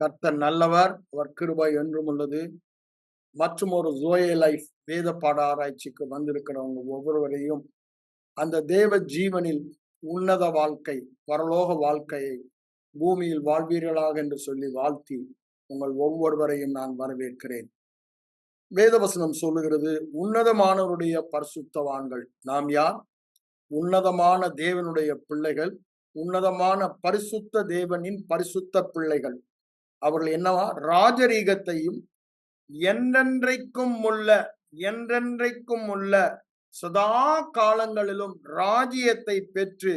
கர்த்தர் நல்லவர், அவர் கிருபை என்றும் உள்ளது. மற்றும் ஒரு ஜோயே லைஃப் வேத பாட ஆராய்ச்சிக்கு வந்திருக்கிறவங்க ஒவ்வொருவரையும் அந்த தேவ ஜீவனில் உன்னத வாழ்க்கை, பரலோக வாழ்க்கையை பூமியில் வாழ்வீர்களாக என்று சொல்லி வாழ்த்தி உங்கள் ஒவ்வொருவரையும் நான் வரவேற்கிறேன். வேதவசனம் சொல்லுகிறது, உன்னதமானவருடைய பரிசுத்தவான்கள். நாம் யார்? உன்னதமான தேவனுடைய பிள்ளைகள், உன்னதமான பரிசுத்த தேவனின் பரிசுத்த பிள்ளைகள். அவர்கள் என்னவா? ராஜரீகத்தையும் என்றென்றைக்கும் உள்ள சதா காலங்களிலும் ராஜ்யத்தை பெற்று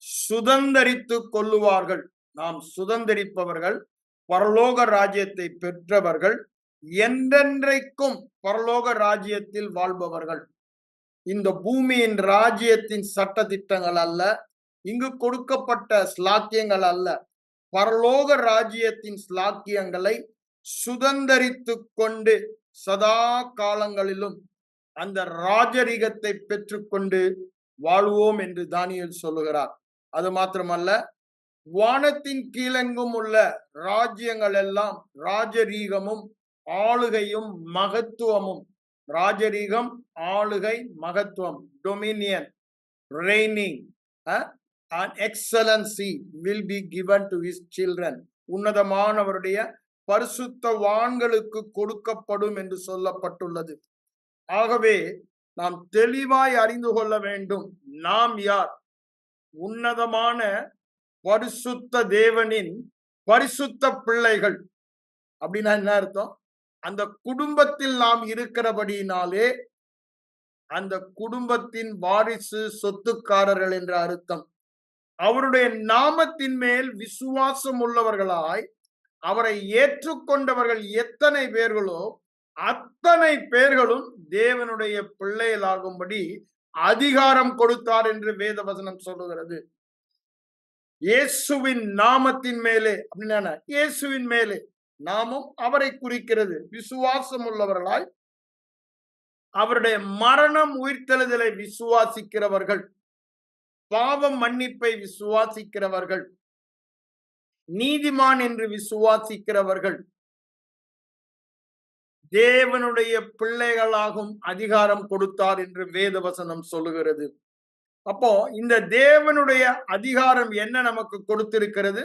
சுதந்தரித்துக் கொள்ளுவார்கள். நாம் சுதந்தரிப்பவர்கள், பரலோக ராஜ்யத்தை பெற்றவர்கள், என்றென்றைக்கும் பரலோக ராஜ்யத்தில் வாழ்பவர்கள். இந்த பூமியின் ராஜ்யத்தின் சட்ட திட்டங்கள் அல்ல, இங்கு கொடுக்கப்பட்ட ஸ்லாக்கியங்கள் அல்ல, பரலோக ராஜ்யத்தின் ஸ்லாக்கியங்களை சுதந்தரித்து கொண்டு சதா காலங்களிலும் அந்த ராஜரீகத்தை பெற்றுக்கொண்டு வாழ்வோம் என்று தானியேல் சொல்லுகிறார். அது மாத்திரமல்ல, வானத்தின் கீழெங்கும் உள்ள ராஜ்யங்கள் எல்லாம் ராஜரீகமும் ஆளுகையும் மகத்துவமும், ராஜரீகம், ஆளுகை, மகத்துவம், Dominion, raining and excellency will be given to his children. உன்னதமானவருடைய பரிசுத்தவான்களுக்கு கொடுக்கப்படும் என்று சொல்லப்பட்டுள்ளது. ஆகவே நாம் தெளிவாய் அறிந்து கொள்ள வேண்டும், நாம் யார்? உன்னதமான பரிசுத்த தேவனின் பரிசுத்த பிள்ளைகள். அப்படின்னா என்ன அர்த்தம்? அந்த குடும்பத்தில் நாம் இருக்கிறபடியினாலே அந்த குடும்பத்தின் வாரிசு, சொத்துக்காரர்கள் என்ற அர்த்தம். அவருடைய நாமத்தின் மேல் விசுவாசம் உள்ளவர்களாய் அவரை ஏற்றுக்கொண்டவர்கள் எத்தனை பேர்களோ அத்தனை பேர்களும் தேவனுடைய பிள்ளைகளாகும்படி அதிகாரம் கொடுத்தார் என்று வேதவசனம் சொல்லுகிறது. இயேசுவின் நாமத்தின் மேலே, அப்படின்னா இயேசுவின் மேலே, நாமும் அவரை குறிக்கிறது. விசுவாசம் உள்ளவர்களாய் அவருடைய மரணம் உயிர்த்தெழுதலை விசுவாசிக்கிறவர்கள், பாவம் மன்னிப்பை விசுவாசிக்கிறவர்கள், நீதிமான் என்று விசுவாசிக்கிறவர்கள் தேவனுடைய பிள்ளைகளாகும் அதிகாரம் கொடுத்தார் என்று வேதவசனம் சொல்லுகிறது. அப்போ இந்த தேவனுடைய அதிகாரம் என்ன நமக்கு கொடுத்திருக்கிறது?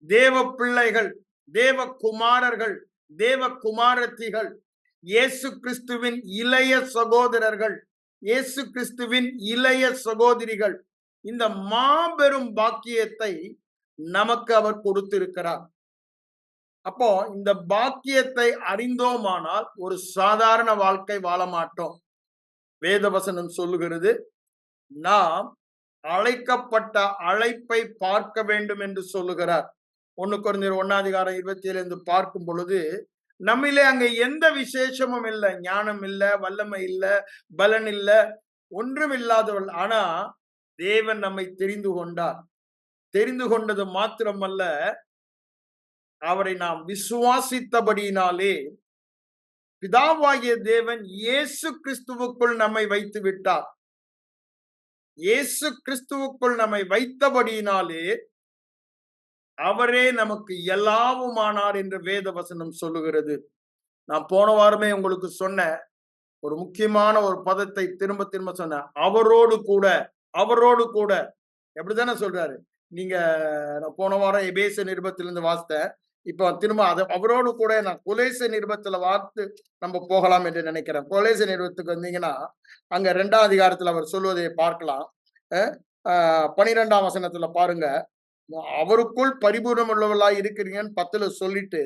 தேவ பிள்ளைகள், தேவ குமாரர்கள், தேவ குமாரத்திகள், இயேசு கிறிஸ்துவின் இளைய சகோதரர்கள், இயேசு கிறிஸ்துவின் இளைய சகோதரிகள். இந்த மாபெரும் பாக்கியத்தை நமக்கு அவர் கொடுத்திருக்கிறார். அப்போ இந்த பாக்கியத்தை அறிந்தோமானால் ஒரு சாதாரண வாழ்க்கை வாழ மாட்டோம். வேதவசனம் சொல்லுகிறது, நாம் அழைக்கப்பட்ட அழைப்பை பார்க்க வேண்டும் என்று சொல்லுகிறார். 1 கொரிந்தியர் 1:27 பார்க்கும் பொழுது, நம்மிலே அங்க எந்த விசேஷமும் இல்லை, ஞானம் இல்லை, வல்லமை இல்லை, பலன் இல்லை, ஒன்றும் இல்லாதவள். ஆனா தேவன் நம்மை தெரிந்து கொண்டார். தெரிந்து கொண்டது மாத்திரமல்ல, அவரை நாம் விசுவாசித்தபடியினாலே பிதாவாகிய தேவன் இயேசு கிறிஸ்துவுக்குள் நம்மை வைத்து விட்டார். இயேசு கிறிஸ்துவுக்குள் நம்மை வைத்தபடியினாலே அவரே நமக்கு எல்லாவுமானார் என்று வேதவசனம் சொல்லுகிறது. நான் போன வாரமே உங்களுக்கு சொன்ன ஒரு முக்கியமான ஒரு பதத்தை திரும்ப திரும்ப சொன்ன, அவரோடு கூட. அவரோடு கூட எப்படித்தானே சொல்றாரு? நீங்க போன வாரம் எபேச நிருபத்திலிருந்து வாசித்தேன். இப்போ திரும்ப அவரோடு கூட நான் கொலேச நிருபத்துல வார்த்து நம்ம போகலாம் என்று நினைக்கிறேன். கொலேச நிருபத்துக்கு வந்தீங்கன்னா அங்க 2ஆம் அதிகாரத்துல அவர் சொல்வதை பார்க்கலாம். 12ஆம் வசனத்துல பாருங்க, அவருக்குள் பரிபூர்ணம் உள்ளவர்களாய் இருக்கிறீங்கன்னு 10 சொல்லிட்டு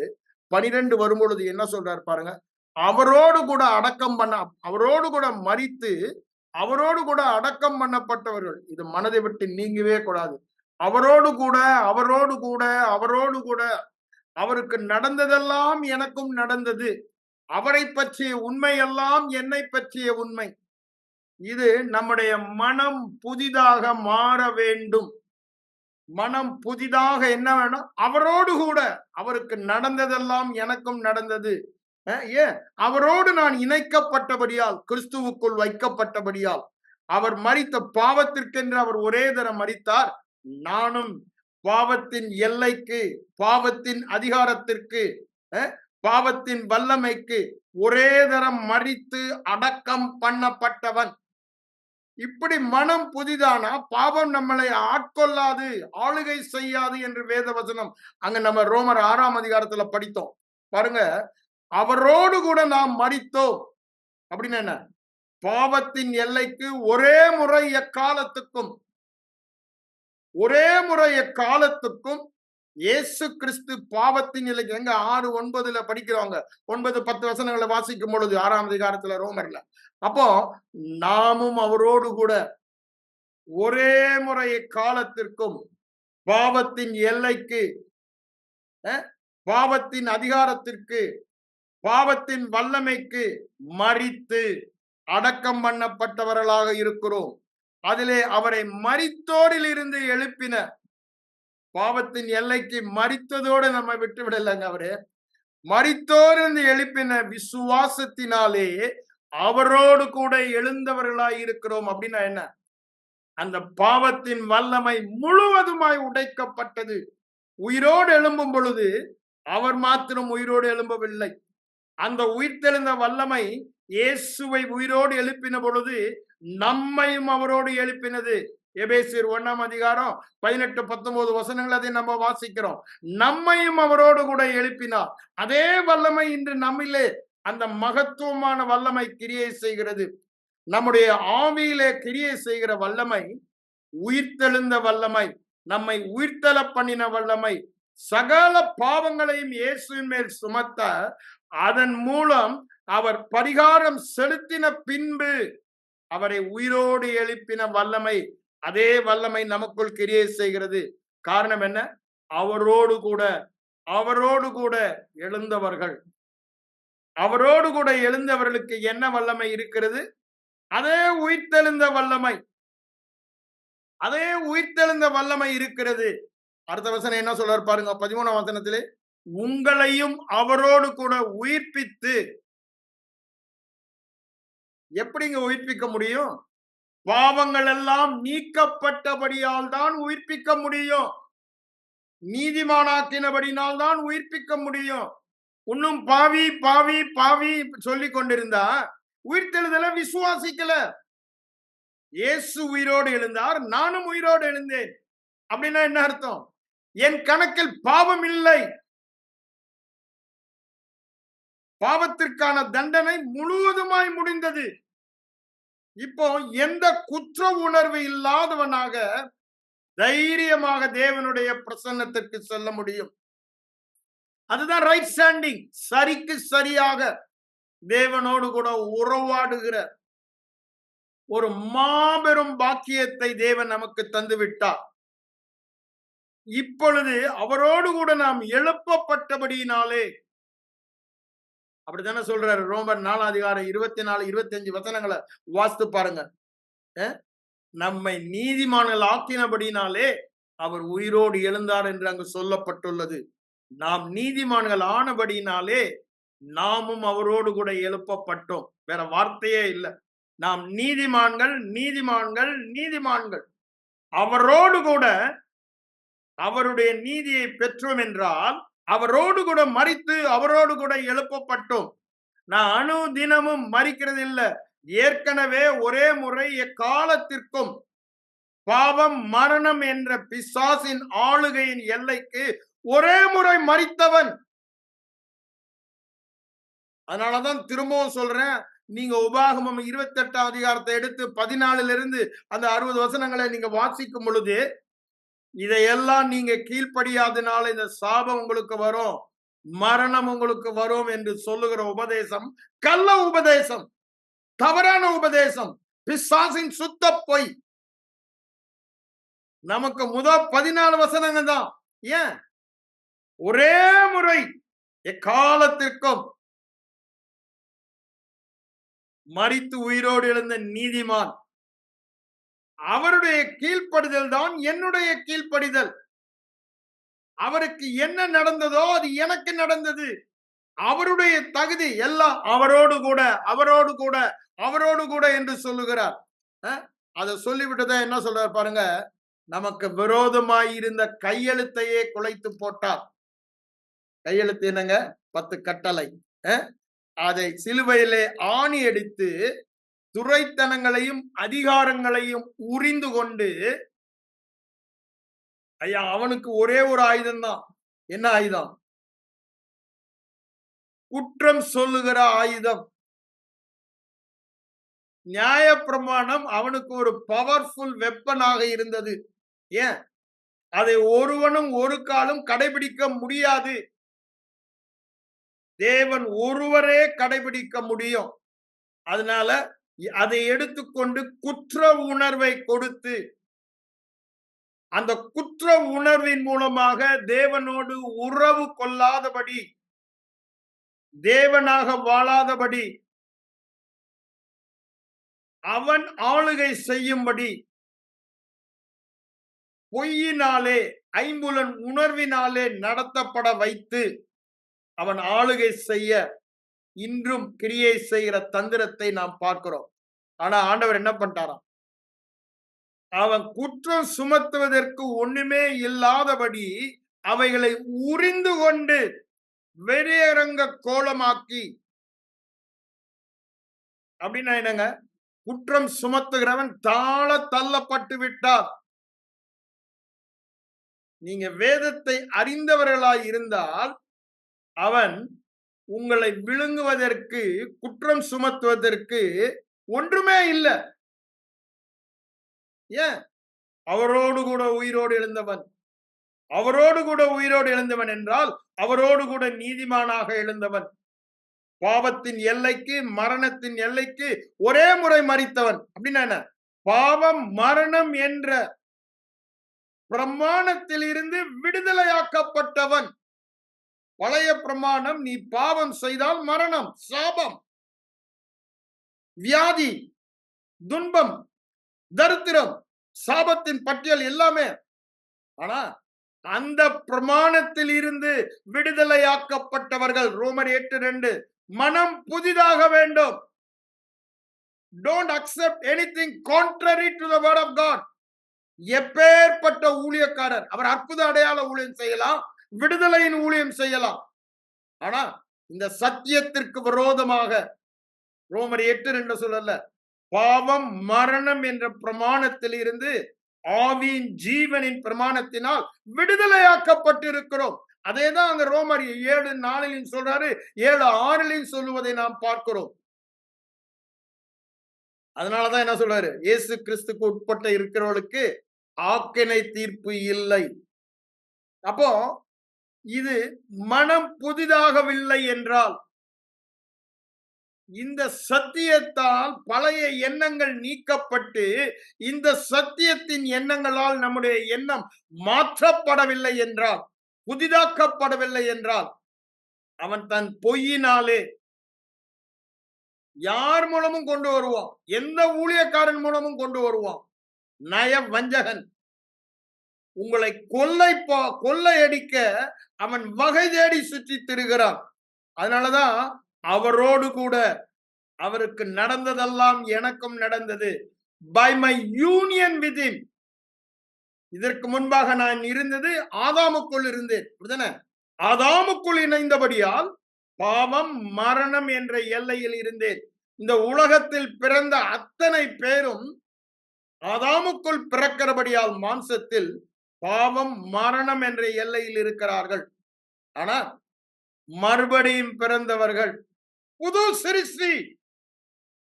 12 வரும்பொழுது என்ன சொல்றாரு பாருங்க, அவரோடு கூட அடக்கம் பண்ண, அவரோடு கூட மரித்து அவரோடு கூட அடக்கம் பண்ணப்பட்டவர்கள். இது மனதை விட்டு நீங்கவே கூடாது. அவரோடு கூட, அவரோடு கூட, அவரோடு கூட. அவருக்கு நடந்ததெல்லாம் எனக்கும் நடந்தது. அவரை பற்றிய உண்மை எல்லாம் என்னை பற்றிய உண்மை. இது நம்முடைய மனம் புதிதாக மாற வேண்டும். மனம் புதிதாக என்ன வேணும்? அவரோடு கூட. அவருக்கு நடந்ததெல்லாம் எனக்கும் நடந்தது. ஏன்? அவரோடு நான் இணைக்கப்பட்டபடியால், கிறிஸ்துவுக்குள் வைக்கப்பட்டபடியால். அவர் மரித்த பாவத்திற்கென்று அவர் ஒரே தரம் மரித்தார். நானும் பாவத்தின் எல்லைக்கு, பாவத்தின் அதிகாரத்திற்கு, பாவத்தின் வல்லமைக்கு ஒரே தரம் மரித்து அடக்கம் பண்ணப்பட்டவன். இப்படி மனம் புதிதானா பாவம் நம்மளை ஆட்கொள்ளாது, ஆளுகை செய்யாது என்று வேதவசனம் அங்க நம்ம ரோமர் 6ஆம் அதிகாரத்துல படித்தோம். பாருங்க, அவரோடு கூட நாம் மரித்தோம் அப்படின்னு என்ன? பாவத்தின் எல்லைக்கு ஒரே முறை எக்காலத்துக்கும் இயேசு கிறிஸ்து பாவத்தின் எல்லைக்கு, எங்க 6:9 படிக்கிறவங்க, 9-10 வசனங்களை வாசிக்கும் பொழுது 6ஆம் அதிகாரத்துல ரோமர்ல, அப்போ நாமும் அவரோடு கூட ஒரே முறை காலத்திற்கும் பாவத்தின் எல்லைக்கு, பாவத்தின் அதிகாரத்திற்கு, பாவத்தின் வல்லமைக்கு மரித்து அடக்கம் பண்ணப்பட்டவர்களாக இருக்கிறோம். அதிலே அவரை மரித்தோரில் இருந்து எழுப்பின, பாவத்தின் எல்லைக்கு மரித்ததோடு நம்ம விட்டு விடலைங்க. அவரு மரித்தோரிலிருந்து எழுப்பின விசுவாசத்தினாலே அவரோடு கூட எழுந்தவர்களாய் இருக்கிறோம். அப்படின்னா என்ன? அந்த பாவத்தின் வல்லமை முழுவதுமாய் உடைக்கப்பட்டது. உயிரோடு எழும்பும் பொழுது அவர் மாத்திரம் உயிரோடு எழும்பவில்லை. அந்த உயிர்த்தெழுந்த வல்லமை இயேசுவை உயிரோடு எழுப்பின பொழுது நம்மையும் அவரோடு எழுப்பினது. எபேசியர் 1ஆம் அதிகாரம் 18-19 வசனங்கள் அதை நம்ம வாசிக்கிறோம். நம்மையும் அவரோடு கூட எழுப்பினார். அதே வல்லமை இன்று நம்மிலே அந்த மகத்துவமான வல்லமை கிரியை செய்கிறது. நம்முடைய ஆவியிலே கிரியை செய்கிற வல்லமை, உயிர்த்தெழுந்த வல்லமை, நம்மை உயிர்த்தெழ பண்ணின வல்லமை, சகல பாவங்களையும் இயேசுவின் மேல் சுமத்த, அதன் மூலம் அவர் பரிகாரம் செலுத்தின பின்பு அவரை உயிரோடு எழுப்பின வல்லமை, அதே வல்லமை நமக்குள் கிரியை செய்கிறது. காரணம் என்ன? அவரோடு கூட எழுந்தவர்கள், அவரோடு கூட எழுந்தவர்களுக்கு என்ன வல்லமை இருக்கிறது? அதே உயிர்த்தெழுந்த வல்லமை இருக்கிறது. அடுத்த வசனம் என்ன சொல்றாரு பாருங்க, 13ஆம் வசனத்திலே, உங்களையும் அவரோடு கூட உயிர்ப்பித்து. எப்படிங்க உயிர்ப்பிக்க முடியும்? பாவங்கள் எல்லாம் நீக்கப்பட்டபடியால் தான் உயிர்ப்பிக்க முடியும். நீதிமானாக்கினபடினால் தான் உயிர்ப்பிக்க முடியும். இன்னும் பாவி பாவி பாவி சொல்லி கொண்டிருந்தா உயிர்த்தெழுதல விசுவாசிக்கல. இயேசு உயிரோடு எழுந்தார், நானும் உயிரோடு எழுந்தேன். அப்படின்னா என்ன அர்த்தம்? என் கணக்கில் பாவம் இல்லை. பாவத்திற்கான தண்டனை முழுவதுமாய் முடிந்தது. இப்போ எந்த குற்ற உணர்வு இல்லாதவனாக தைரியமாக தேவனுடைய பிரசன்னத்திற்கு செல்ல முடியும். அதுதான் ரைட் ஸ்டாண்டிங். சரிக்கு சரியாக தேவனோடு கூட உறவாடுகிற ஒரு மாபெரும் பாக்கியத்தை தேவன் நமக்கு தந்து விட்டார். இப்பொழுது அவரோடு கூட நாம் எழுப்பப்பட்டபடியினாலே, அப்படித்தானே சொல்றாரு ரோமர் 4ஆம் அதிகாரம் 24-25 வசனங்களை வாசித்து பாருங்க. நம்மை நீதிமான்கள் ஆக்கினபடினாலே அவர் உயிரோடு எழுந்தார் என்று அங்கு சொல்லப்பட்டுள்ளது. நாம் நீதிமான்கள் ஆனபடினாலே நாமும் அவரோடு கூட எழுப்பப்பட்டோம். வேற வார்த்தையே இல்லை. நாம் நீதிமான்கள், நீதிமான்கள், நீதிமான்கள். அவரோடு கூட அவருடைய நீதியை பெற்றோம் என்றால் அவரோடு கூட மரித்து அவரோடு கூட எழுப்பப்பட்டோம். நான் அனுதினமும் மரிக்கிறது இல்லை. ஏற்கனவே ஒரே முறை எக்காலத்திற்கும் பாவம் மரணம் என்ற பிசாசின் ஆளுகையின் எல்லைக்கு ஒரே முறை மரித்தவன். அதனாலதான் திரும்பவும் சொல்றேன், நீங்க உபாகமம் 28ஆம் அதிகாரத்தை எடுத்து 14 அந்த 60 வசனங்களை நீங்க வாசிக்கும் பொழுது, இதையெல்லாம் நீங்க கீழ்ப்படியாதனால இந்த சாபம் உங்களுக்கு வரும், மரணம் உங்களுக்கு வரும் என்று சொல்லுகிற உபதேசம் கள்ள உபதேசம், தவறான உபதேசம், பிசாசின் சுத்த பொய். நமக்கு முதல் 14 வசனங்கள் தான். ஏன்? ஒரே முறை எக்காலத்திற்கும் மரித்து உயிரோடு எழுந்த நீதிமான், அவருடைய கீழ்ப்படிதல் தான் என்னுடைய கீழ்ப்படிதல். அவருக்கு என்ன நடந்ததோ அது எனக்கு நடந்தது. அவருடைய தகுதி எல்லாம் அவரோடு கூட அவரோடு கூட அவரோடு கூட என்று சொல்லுகிறார். அதை சொல்லிவிட்டுதான் என்ன சொல்றார் பாருங்க, நமக்கு விரோதமாயிருந்த கையெழுத்தையே குலைத்து போட்டார். கையெழுத்து என்னங்க? 10 கட்டளை. அதை சிலுவையிலே ஆணி அடித்து துரைத்தனங்களையும் அதிகாரங்களையும் உரிந்து கொண்டு, ஐயா அவனுக்கு ஒரே ஒரு ஆயுதம் தான். என்ன ஆயுதம்? குற்றம் சொல்லுகிற ஆயுதம். நியாயப்பிரமாணம் அவனுக்கு ஒரு பவர்ஃபுல் வெப்பனாக இருந்தது. ஏன்? அதை ஒருவனும் ஒரு காலம் கடைபிடிக்க முடியாது. தேவன் ஒருவரே கடைபிடிக்க முடியும். அதனால அதை எடுத்துக்கொண்டு குற்ற உணர்வை கொடுத்து, அந்த குற்ற உணர்வின் மூலமாக தேவனோடு உறவு கொள்ளாதபடி, தேவனாக வாழாதபடி, அவன் ஆளுகை செய்யும்படி பொய்யினாலே, ஐம்புலன் உணர்வினாலே நடத்தப்பட வைத்து அவன் ஆளுகை செய்ய இன்றும் கிரியை செய்கிற தந்திரத்தை நாம் பார்க்கிறோம். ஆனா ஆண்டவர் என்ன பண்ணிட்டாராம்? அவன் குற்றம் சுமத்துவதற்கு ஒண்ணுமே இல்லாதபடி அவைகளை உரிந்து கொண்டு வெளியரங்க கோலமாக்கி, அப்படின்னா என்னங்க? குற்றம் சுமத்துகிறவன் தாழ தள்ளப்பட்டு விட்டார். நீங்க வேதத்தை அறிந்தவர்களாய் இருந்தால் அவன் உங்களை விழுங்குவதற்கு, குற்றம் சுமத்துவதற்கு ஒன்றுமே இல்லை. ஏன்? அவரோடு கூட உயிரோடு எழுந்தவன். அவரோடு கூட உயிரோடு எழுந்தவன் என்றால் அவரோடு கூட நீதிமானாக எழுந்தவன். பாவத்தின் எல்லைக்கு, மரணத்தின் எல்லைக்கு ஒரே முறை மரித்தவன். அப்படின்னா என்ன? பாவம் மரணம் என்ற பிரமாணத்தில் இருந்து விடுதலையாக்கப்பட்டவன். பழைய பிரமாணம், நீ பாவம் செய்தால் மரணம், சாபம், வியாதி, துன்பம், தரித்திரம், சாபத்தின் பட்டியல் எல்லாமே. ஆனா அந்த பிரமாணத்தில் இருந்து விடுதலையாக்கப்பட்டவர்கள், ரோமர் 8:2, மனம் புதிதாக வேண்டும். Don't accept anything contrary to the word of God. எப்பேற்பட்ட ஊழியக்காரர், அவர் அற்புத அடையாள ஊழியம் செய்யலாம், விடுதலையின் ஊழியம் செய்யலாம். ஆனா இந்த சத்தியத்திற்கு விரோதமாக, ரோமர் 8:2 சொல்லல, பாவம் மரணம் என்ற பிரமாணத்தில் இருந்து ஆவியின் ஜீவனின் பிரமாணத்தினால் விடுதலையாக்கப்பட்டிருக்கிறோம். அதேதான் அங்க ரோமர் 7:4 சொல்றாரு, 7:6 சொல்லுவதை நாம் பார்க்கிறோம். அதனாலதான் என்ன சொல்றாரு? இயேசு கிறிஸ்துக்கு உட்பட்ட இருக்கிறவர்களுக்கு ஆக்கினை தீர்ப்பு இல்லை. அப்போ இது மனம் புதிதாகவில்லை என்றால், இந்த சத்தியத்தால் பழைய எண்ணங்கள் நீக்கப்பட்டு இந்த சத்தியத்தின் எண்ணங்களால் நம்முடைய எண்ணம் மாற்றப்படவில்லை என்றால், புதிதாக்கப்படவில்லை என்றால், அவன் தன் பொய்யினாலே யார் மூலமும் கொண்டு வருவான், எந்த ஊழியக்காரன் மூலமும் கொண்டு வருவான். நய வஞ்சகன் உங்களை கொள்ளையடிக்க அவன் வகை தேடி சுற்றி திரிகிறான். அதனாலதான் அவரோடு கூட அவருக்கு நடந்ததெல்லாம் எனக்கும் நடந்தது. By my union with him. இதற்கு முன்பாக நான் இருந்தது ஆதாமுக்குள் இருந்தேன். ஆதாமுக்குள் இணைந்தபடியால் பாவம் மரணம் என்ற எல்லையில் இருந்தேன். இந்த உலகத்தில் பிறந்த அத்தனை பேரும் ஆதாமுக்குள் பிறக்கிறபடியால் மாம்சத்தில் பாவம் மரணம் என்ற எல்லையில் இருக்கிறார்கள். ஆனா மறுபடியும் பிறந்தவர்கள் புது சிருஷ்டி.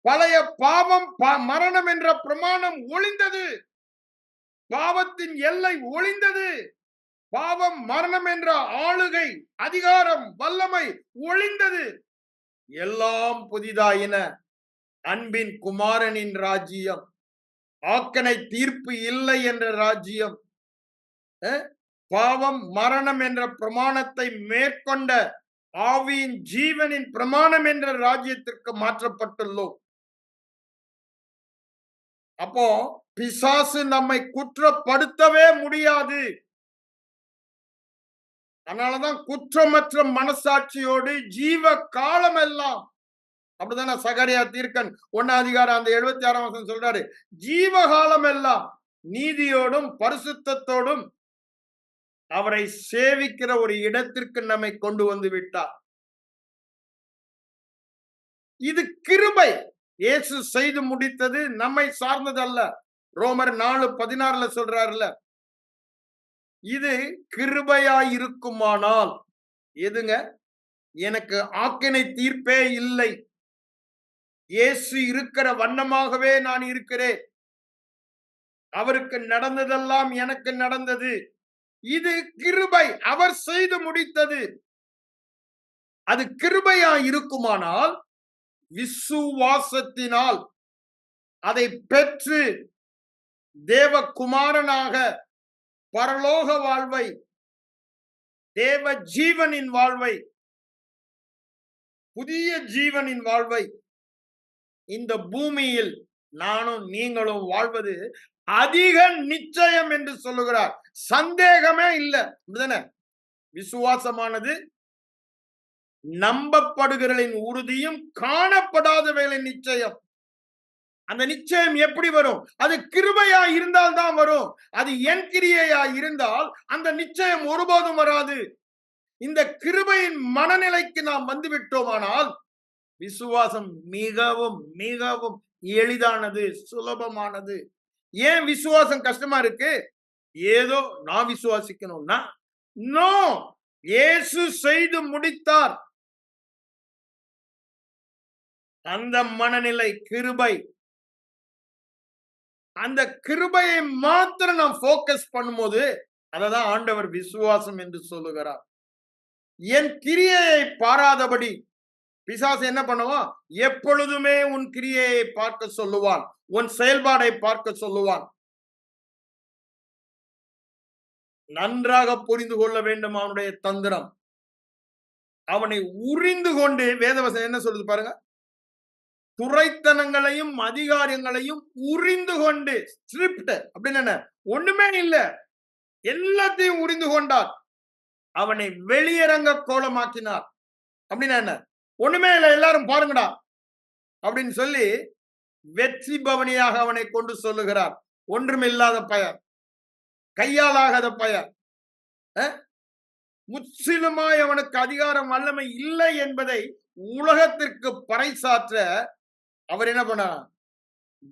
பழைய பாவம் மரணம் என்ற பிரமாணம் ஒளிந்தது, பாவத்தின் எல்லை ஒளிந்தது, பாவம் மரணம் என்ற ஆளுகை, அதிகாரம், வல்லமை ஒளிந்தது. எல்லாம் புதிதாயின. அன்பின் குமாரனின் ராஜ்யம், ஆக்கனை தீர்ப்பு இல்லை என்ற ராஜ்யம், பாவம் மரணம் என்ற பிரமாணத்தை மேற்கொண்ட ஆவியின் ஜீவனின் பிரமாணம் என்ற ராஜ்யத்திற்கு மாற்றப்பட்டுள்ளோம். அப்போ பிசாசு நம்மை குற்றப்படுத்தவே முடியாது. அதனாலதான் குற்றமற்ற மனசாட்சியோடு ஜீவ காலம் எல்லாம், அப்படிதானே சகரியா தீர்க்கன் 1 அதிகாரம் அந்த 76 சொல்றாரு, ஜீவகாலம் எல்லாம் நீதியோடும் பரிசுத்தத்தோடும் அவரை சேவிக்கிற ஒரு இடத்திற்கு நம்மை கொண்டு வந்து விட்டார். இது கிருபை. இயேசு செய்து முடித்தது நம்மை சார்ந்ததல்ல. ரோமர் 4:16 சொல்றாருல, இது கிருபையாய் இருக்குமானால், எதுங்க? எனக்கு ஆக்கினை தீர்ப்பே இல்லை. இயேசு இருக்கிற வண்ணமாகவே நான் இருக்கிறேன். அவருக்கு நடந்ததெல்லாம் எனக்கு நடந்தது. இது கிருபை. அவர் செய்து முடித்தது. அது கிருபையா இருக்குமானால், விசுவாசத்தினால் அதை பெற்று தேவகுமாரனாக பரலோக வாழ்வை, தேவ ஜீவனின் வாழ்வை, புதிய ஜீவனின் வாழ்வை இந்த பூமியில் நானும் நீங்களும் வாழ்வது அதிக நிச்சயம் என்று சொல்லுகிறார். சந்தேகமே இல்லை. விசுவாசமானது நம்பப்படுகிறவர்களின் உறுதியும் காணப்படாதவைகளின் நிச்சயம். அந்த நிச்சயம் எப்படி வரும்? அது கிருபையா இருந்தால் தான் வரும். அது என் கிரியையா இருந்தால் அந்த நிச்சயம் ஒருபோதும் வராது. இந்த கிருபையின் மனநிலைக்கு நாம் வந்துவிட்டோமானால் விசுவாசம் மிகவும் மிகவும் எளிதானது, சுலபமானது. ஏன் விசுவாசம் கஷ்டமா இருக்கு? ஏதோ நான் விசுவாசிக்கணும்னா, நோ, இயேசு செய்து முடித்தார். அந்த மனநிலை கிருபை. அந்த கிருபையை மாத்திரம் நாம் போக்கஸ் பண்ணும்போது அததான் ஆண்டவர் விசுவாசம் என்று சொல்லுகிறார். என் கிரியையை பாராதபடி பிசாசு என்ன பண்ணுவான்? எப்பொழுதுமே உன் கிரியையை பார்க்க சொல்லுவான், உன் செயல்பாடை பார்க்க சொல்லுவான். நன்றாக புரிந்து கொள்ள வேண்டும் அவனுடைய தந்திரம். அவனை உரிந்து கொண்டு வேதவசனம் என்ன சொல்லுது பாருங்க, துரைத்தனங்களையும் அதிகாரங்களையும் உரிந்து கொண்டு, ஸ்ட்ரிப்ட் அப்படின்னு என்ன, ஒண்ணுமே இல்ல, எல்லாத்தையும் உரிந்து கொண்டார். அவனை வெளியரங்க கோலமாக்கினார். அப்படின்னா என்ன? ஒண்ணுமே இல்லை, எல்லாரும் பாருங்கடா அப்படின்னு சொல்லி வெற்றி பவனியாக அவனை கொண்டு சொல்லுகிறார். ஒன்றுமில்லாத பயர், கையாலாகாத பயர், முற்றிலுமாய் அவனுக்கு அதிகாரம் வல்லமை இல்லை என்பதை உலகத்திற்கு பறைசாற்ற அவர் என்ன பண்ணார்?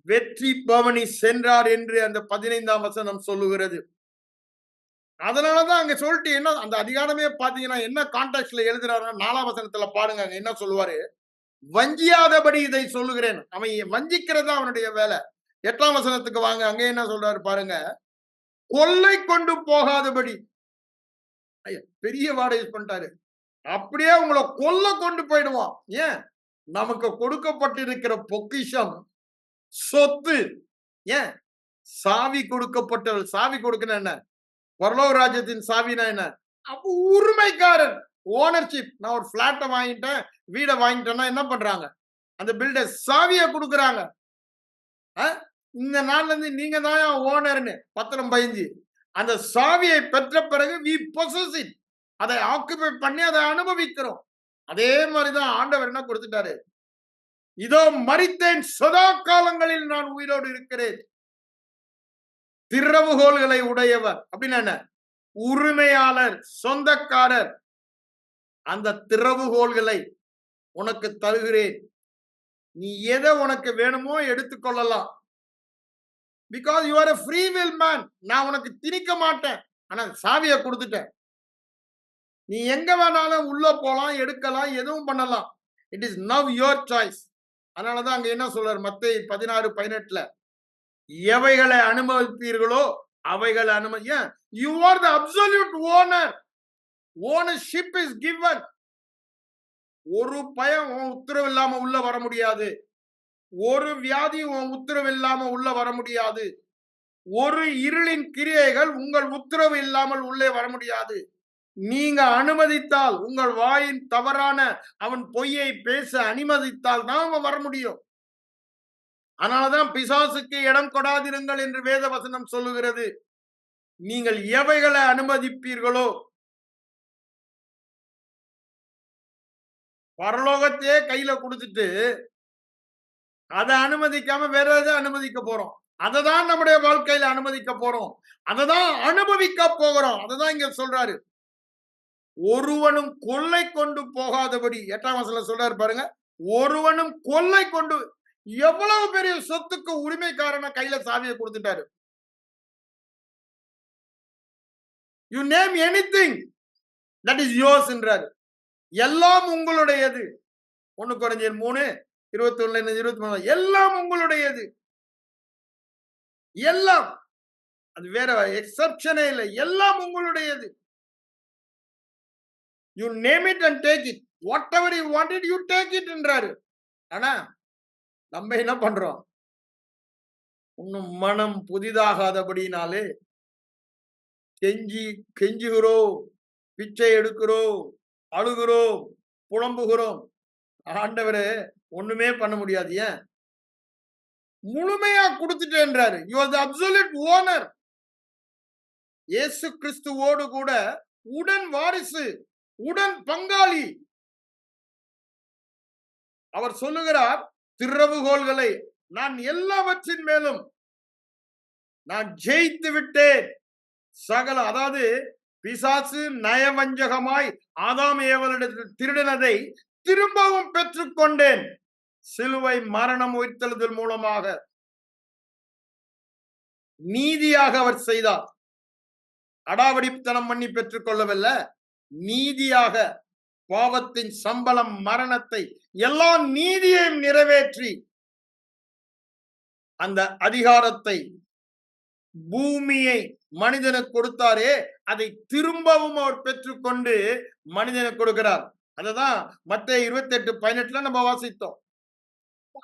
வெற்றி பவனி சென்றார் என்று அந்த 15ஆம் வசனம் சொல்லுகிறது. அதனாலதான் அங்க சொல்லிட்டு என்ன அந்த அதிகாரமே பாத்தீங்கன்னா என்ன கான்டெக்ட்ல எழுதுறாருன்னா 4ஆம் வசனத்துல பாருங்க, அங்க என்ன சொல்லுவாரு? வஞ்சியாதபடி இதை சொல்லுகிறேன். அவன் வஞ்சிக்கிறதா அவனுடைய வேலை. 8ஆம் வசனத்துக்கு வாங்க, அங்க என்ன சொல்றாரு பாருங்க, கொள்ளை கொண்டு போகாதபடி. பெரிய வார்த்தை யூஸ் பண்ணிட்டாரு. அப்படியே உங்களை கொல்ல கொண்டு போயிடுவான். ஏன்? நமக்கு கொடுக்கப்பட்டிருக்கிற பொக்கிஷம் சொத்து. ஏன்? சாவி கொடுக்கப்பட்ட, சாவி கொடுக்கணும் என்ன? பரலோக ராஜ்யத்தின் சாவினா என்ன? அப்போ உரிமைக்காரன், ஓனர்ஷிப். நான் ஒரு பிளாட்டை வாங்கிட்டேன், வீடை வாங்கிட்டேன்னா என்ன பண்றாங்க? அந்த பில்டர் சாவியை கொடுக்குறாங்க. இந்த நாள்ல இருந்து நீங்க தான் ஓனர்னு பத்திரம் பயஞ்சு அந்த சாவியை பெற்ற பிறகு we possess it. அதை ஆக்குபை பண்ணி அதை அனுபவிக்கிறோம். அதே மாதிரிதான் ஆண்டவர் என்ன கொடுத்துட்டாரு? இதோ மரித்தேன், சதா காலங்களில் நான் உயிரோடு இருக்கிறேன். திறவுகோள்களை உடையவர் அப்படின்னா என்ன? உரிமையாளர், சொந்தக்காரர். அந்த திறவுகோள்களை உனக்கு தருகிறேன். நீ எதை உனக்கு வேணுமோ எடுத்துக்கொள்ளலாம். Because you are a free will man. நான் உனக்கு திணிக்க மாட்டேன், ஆனா சாவியை கொடுத்துட்டேன். நீ எங்க வேணாலும் உள்ள போலாம், எடுக்கலாம், எதுவும் பண்ணலாம். It is now your choice. அதனாலதான் அங்க என்ன சொல்றாரு மத்தேயு 16:18, எவைகளை அனுமதிப்பீர்களோ அவைகளை அனுமதி. You are the absolute owner. Ownership is given. ஒரு பயம் உன் உத்தரவு இல்லாம உள்ள வர முடியாது. ஒரு வியாதி உன் உத்தரவு இல்லாம உள்ள வர முடியாது. ஒரு இருளின் கிரியைகள் உங்கள் உத்தரவு இல்லாமல் உள்ளே வர முடியாது. நீங்க அனுமதித்தால், உங்கள் வாயின் தவறான அவன் பொய்யை பேச அனுமதித்தால் தான் அவன் வர முடியும். அதனாலதான் பிசாசுக்கு இடம் கொடாதிருங்கள் என்று வேத வசனம் சொல்லுகிறது. நீங்கள் எவைகளை அனுமதிப்பீர்களோ, பரலோகத்தையே கையில கொடுத்துட்டு அதை அனுமதிக்காம வேற எதை அனுமதிக்க போறோம்? அததான் நம்முடைய வாழ்க்கையில அனுமதிக்க போறோம். அததான் அனுபவிக்க போகிறோம். அததான் இங்க சொல்றாரு. ஒருவனும் கொள்ளை கொண்டு போகாதபடி 8ஆம் வசனத்துல சொல்றாரு பாருங்க. ஒருவனும் கொள்ளை கொண்டு எவ்வளவு பெரிய சொத்துக்கு உரிமைக்காரன கையில சாவியை கொடுத்துட்டாரு. You name anything that is yours என்றாரு. எல்லாம் உங்களுடையது. 1 கொரிந்தியர் 3:21 23 எல்லாம் உங்களுடையது. எல்லாம். அது வேற எக்ஸெப்ஷனே இல்லை. எல்லாம் உங்களுடையது. You name it and take it. Whatever you wanted you take it என்றாரு. ஆனா நம்ம என்ன பண்றோம்? இன்னும் மனம் புதிதாகாதபடினாலே கெஞ்சுகிறோம், பிச்சை எடுக்கிறோம், அழுகிறோம், புலம்புகிறோம். ஆண்டவரே ஒண்ணுமே பண்ண முடியாது. ஏன்? முழுமையா கொடுத்துட்டேன்றாரு. You are the absolute owner. இயேசு கிறிஸ்துவோடு கூட உடன் வாரிசு, உடன் பங்காளி. அவர் சொல்லுகிறார், திறவுகோல்களை நான் எல்லாவற்றின் மேலும் நான் ஜெயித்து விட்டேன். சகல, அதாவது பிசாசு நயவஞ்சகமாய் ஆதாம் ஏவலிடத்தில் திருடினதை திரும்பவும் பெற்றுக்கொண்டேன். சிலுவை மரணம் உயிர்த்தெழுதல் மூலமாக நீதியாக அவர் செய்தார். அடாவடித்தனம் பண்ணி பெற்றுக் கொள்ளவில்லை, நீதியாக பாவத்தின் சம்பளம் மரணத்தை எல்லா நீதியையும் நிறைவேற்றி அந்த அதிகாரத்தை பூமியை மனிதனுக்கு கொடுத்தாரே, அதை திரும்பவும் அவர் பெற்றுக்கொண்டு மனிதனுக்கு கொடுக்கிறார். அததான் மத்தேயு 28:18 நம்ம வாசித்தோம்.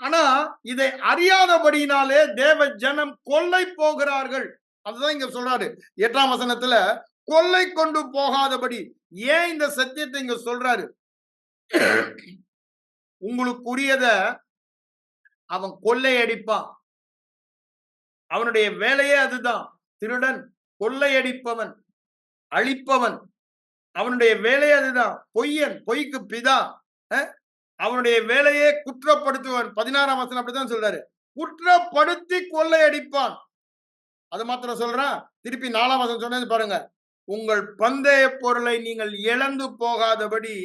ஆனா இதை அறியாதபடினாலே தேவ ஜனம் கொள்ளை போகிறார்கள். அதுதான் இங்க சொல்றாரு 8ஆம் வசனத்துல, கொள்ளை கொண்டு போகாதபடி. ஏன் இந்த சத்தியத்தை இங்க சொல்றாரு? உங்களுக்குரியத அவன் கொள்ளையடிப்பான். அவனுடைய வேலையே அதுதான். திருடன், கொள்ளையடிப்பவன், அழிப்பவன், அவனுடைய வேலையே அதுதான். பொய்யன், பொய்க்கு பிதா. அவனுடைய வேலையே குற்றப்படுத்துவன். 16ஆம் வசனம் அப்படித்தான் சொல்றாரு. குற்றப்படுத்தி கொள்ளையடிப்பான். அது மாத்திரம் சொல்றான். திருப்பி 4ஆம் வசனம் சொன்னது பாருங்க. உங்கள் பந்தய பொருளை நீங்கள் இழந்து போகாதபடி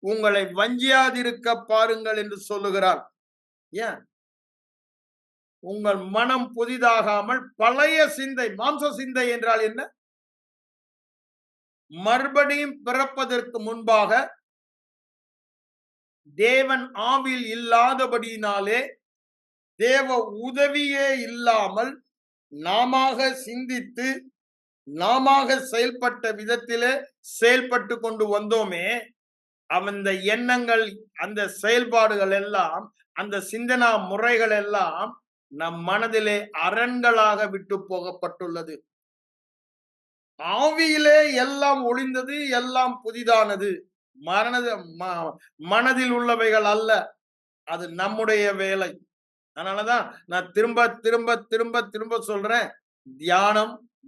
உங்களை வஞ்சியாதிருக்க பாருங்கள் என்று சொல்லுகிறார். ஏன்? உங்கள் மனம் புதிதாகாமல் பழைய சிந்தை, மாம்ச சிந்தை என்றால் என்ன? மறுபடியும் பிறப்பதற்கு முன்பாக தேவன் ஆவியில் இல்லாதபடியினாலே, தேவ உதவியே இல்லாமல் நாமாக சிந்தித்து நாமாக செயல்பட்ட விதத்திலே செயல்பட்டு கொண்டு வந்தோமே, அந்த எண்ணங்கள், அந்த செயல்பாடுகள் எல்லாம், அந்த சிந்தனா முறைகள் எல்லாம் நம் மனதிலே அரண்களாக விட்டு போகப்பட்டுள்ளது. ஆவியிலே எல்லாம் ஒளிந்தது, எல்லாம் புதிதானது. மனதில் உள்ளவைகள் அல்ல. அது நம்முடைய வேலை. அதனாலதான் நான் திரும்ப திரும்ப திரும்ப திரும்ப சொல்றேன்,